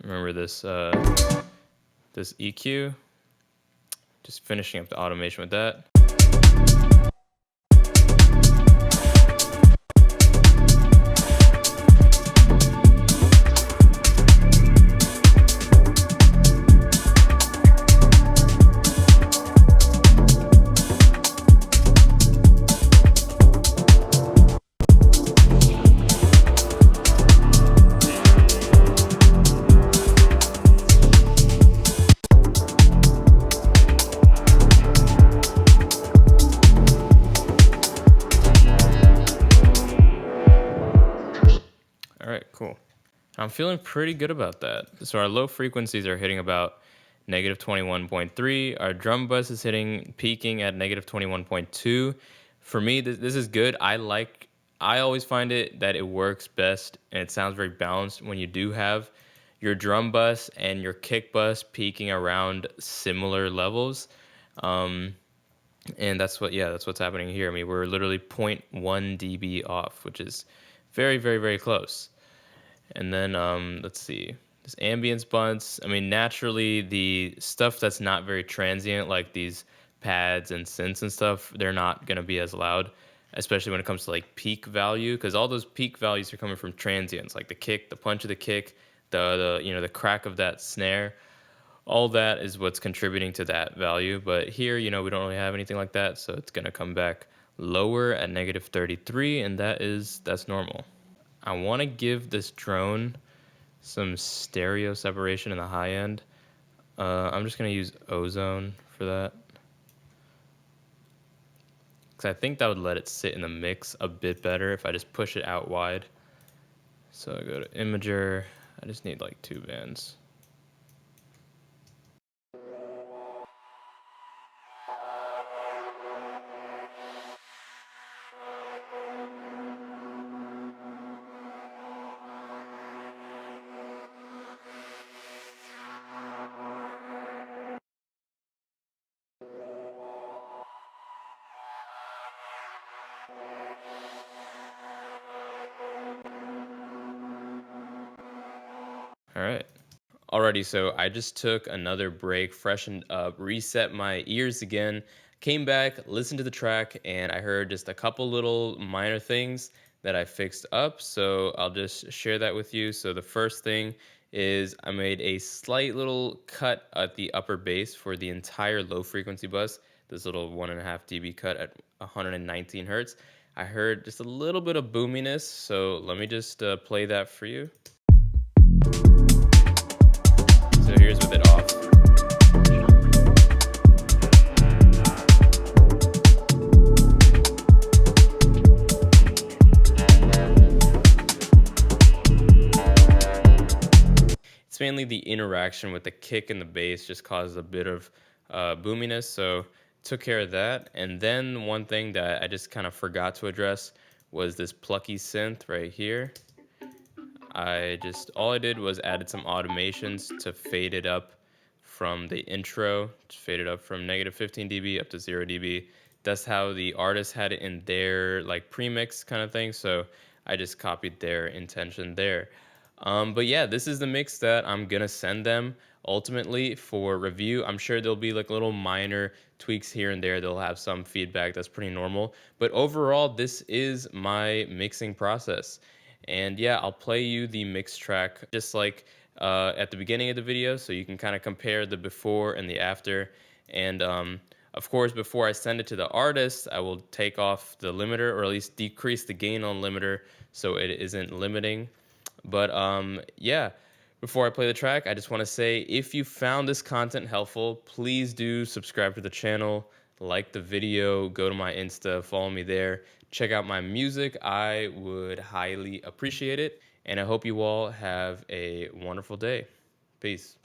Remember this this EQ, just finishing up the automation with that. All right, cool. I'm feeling pretty good about that. So our low frequencies are hitting about negative 21.3. Our drum bus is peaking at negative 21.2. For me, this is good. I always find it that it works best and it sounds very balanced when you do have your drum bus and your kick bus peaking around similar levels. And that's what's happening here. I mean, we're literally 0.1 dB off, which is very, very, very close. And then let's see, this ambience bunts. I mean, naturally, the stuff that's not very transient, like these pads and synths and stuff, they're not gonna be as loud, especially when it comes to like peak value, because all those peak values are coming from transients, like the kick, the punch of the kick, the crack of that snare. All that is what's contributing to that value. But here, we don't really have anything like that, so it's gonna come back lower at negative 33, and that's normal. I want to give this drone some stereo separation in the high end. I'm just going to use ozone for that, because I think that would let it sit in the mix a bit better if I just push it out wide. So I go to Imager. I just need like 2 bands. All right. Alrighty, so I just took another break, freshened up, reset my ears again, came back, listened to the track, and I heard just a couple little minor things that I fixed up. So I'll just share that with you. So the first thing is I made a slight little cut at the upper bass for the entire low frequency bus, this little 1.5 dB cut at 119 hertz. I heard just a little bit of boominess, so let me just play that for you. So here's with it off. It's mainly the interaction with the kick and the bass just causes a bit of boominess, so took care of that. And then one thing that I just kind of forgot to address was this plucky synth right here. All I did was added some automations to fade it up from the intro, fade it up from -15 dB up to 0 dB. That's how the artist had it in their like premix kind of thing. So I just copied their intention there. But yeah, this is the mix that I'm gonna send them ultimately for review. I'm sure there'll be like little minor tweaks here and there. They'll have some feedback that's pretty normal. But overall, this is my mixing process. And yeah, I'll play you the mix track just like at the beginning of the video, so you can kind of compare the before and the after. And of course, before I send it to the artist, I will take off the limiter, or at least decrease the gain on limiter so it isn't limiting. But yeah, before I play the track, I just want to say, if you found this content helpful, please do subscribe to the channel, like the video, go to my Insta, follow me there, check out my music. I would highly appreciate it. And I hope you all have a wonderful day. Peace.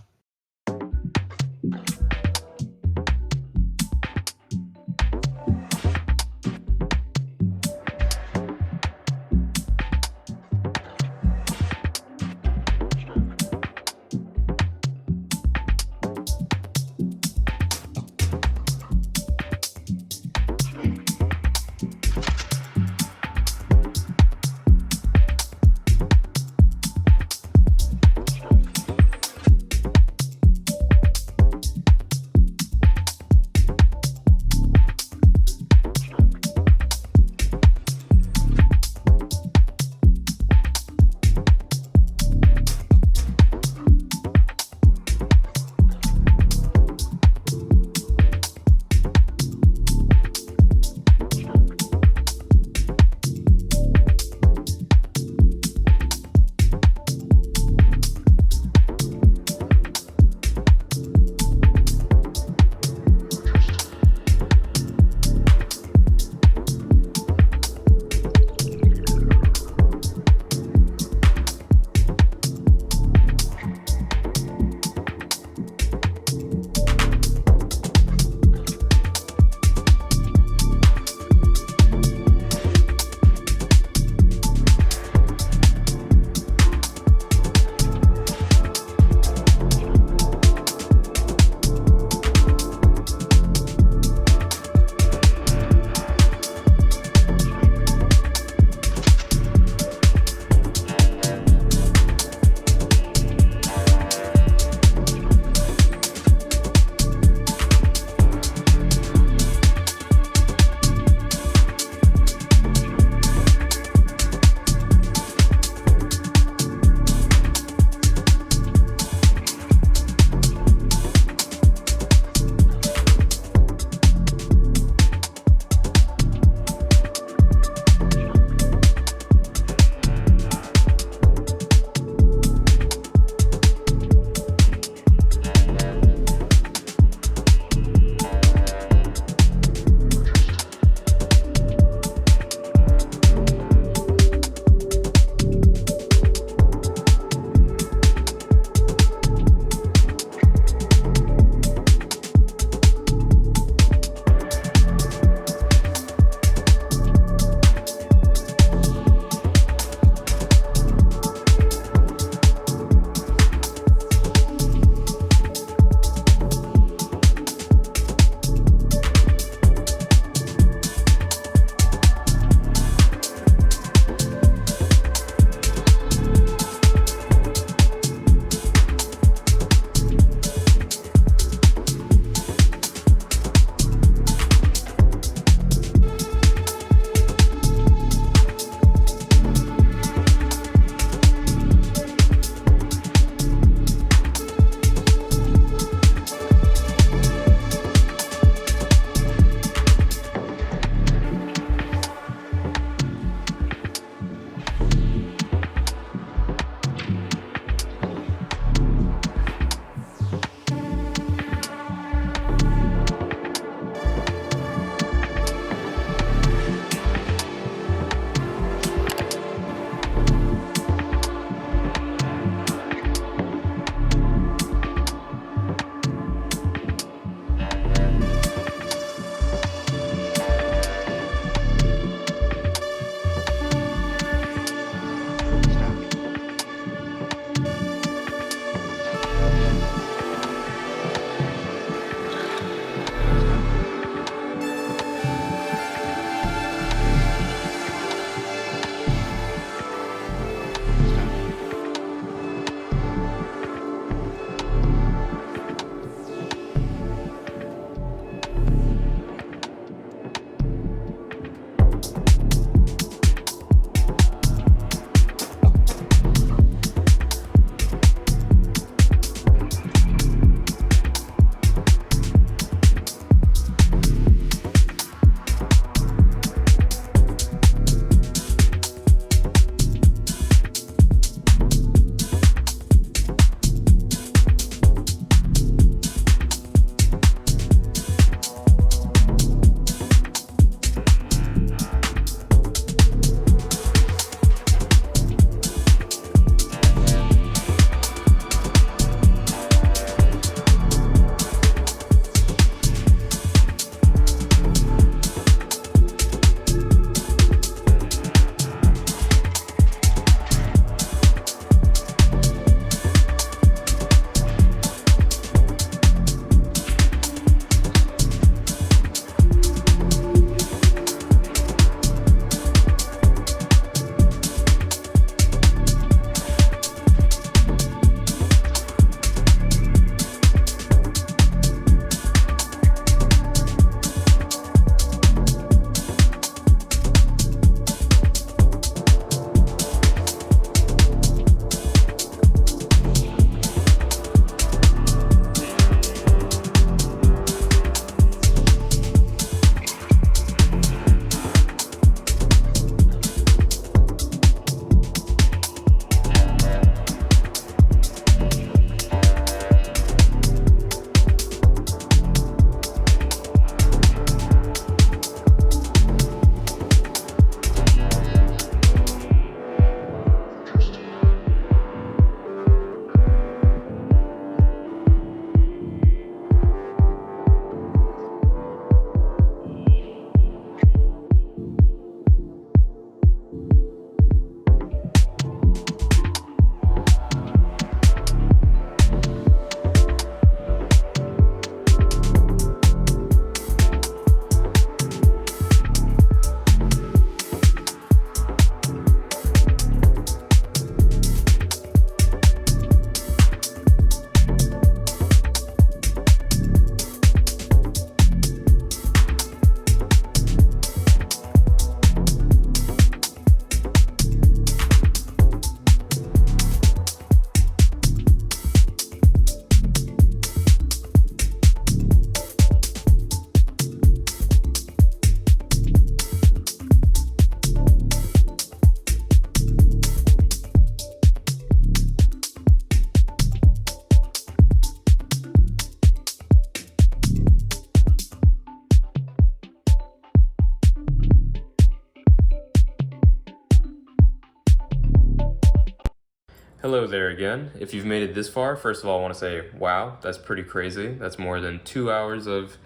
Hello there again. If you've made it this far, first of all, I want to say, wow, that's pretty crazy. That's more than 2 hours of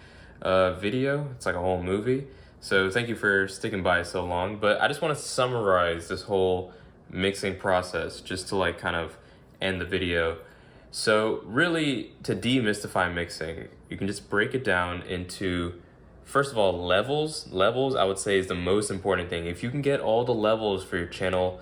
video. It's like a whole movie. So thank you for sticking by so long. But I just want to summarize this whole mixing process just to like kind of end the video. So really, to demystify mixing, you can just break it down into, first of all, levels. Levels, I would say, is the most important thing. If you can get all the levels for your channel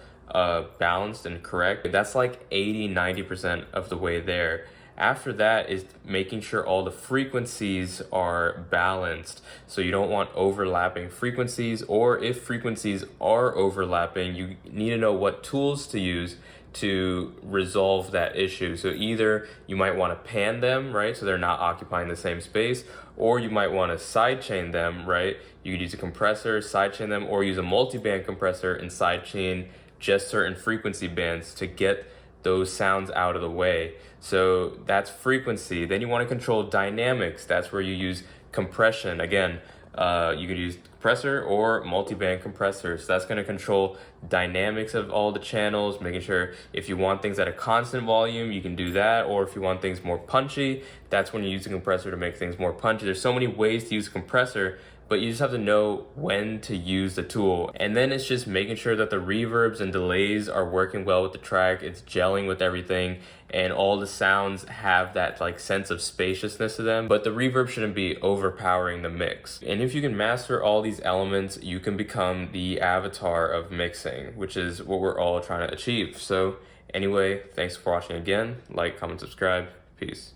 balanced and correct, that's like 80-90% of the way there. After that is making sure all the frequencies are balanced, so you don't want overlapping frequencies, or if frequencies are overlapping, you need to know what tools to use to resolve that issue. So either you might want to pan them, right, so they're not occupying the same space, or you might want to sidechain them, right? You could use a compressor, sidechain them, or use a multi-band compressor and sidechain just certain frequency bands to get those sounds out of the way. So that's frequency. Then you want to control dynamics. That's where you use compression. Again, you could use compressor or multi-band compressor. So that's going to control dynamics of all the channels, making sure if you want things at a constant volume, you can do that. Or if you want things more punchy, that's when you use a compressor to make things more punchy. There's so many ways to use a compressor, but you just have to know when to use the tool. And then it's just making sure that the reverbs and delays are working well with the track, it's gelling with everything, and all the sounds have that like sense of spaciousness to them, but the reverb shouldn't be overpowering the mix. And if you can master all these elements, you can become the avatar of mixing, which is what we're all trying to achieve. So anyway, thanks for watching again. Like, comment, subscribe. Peace.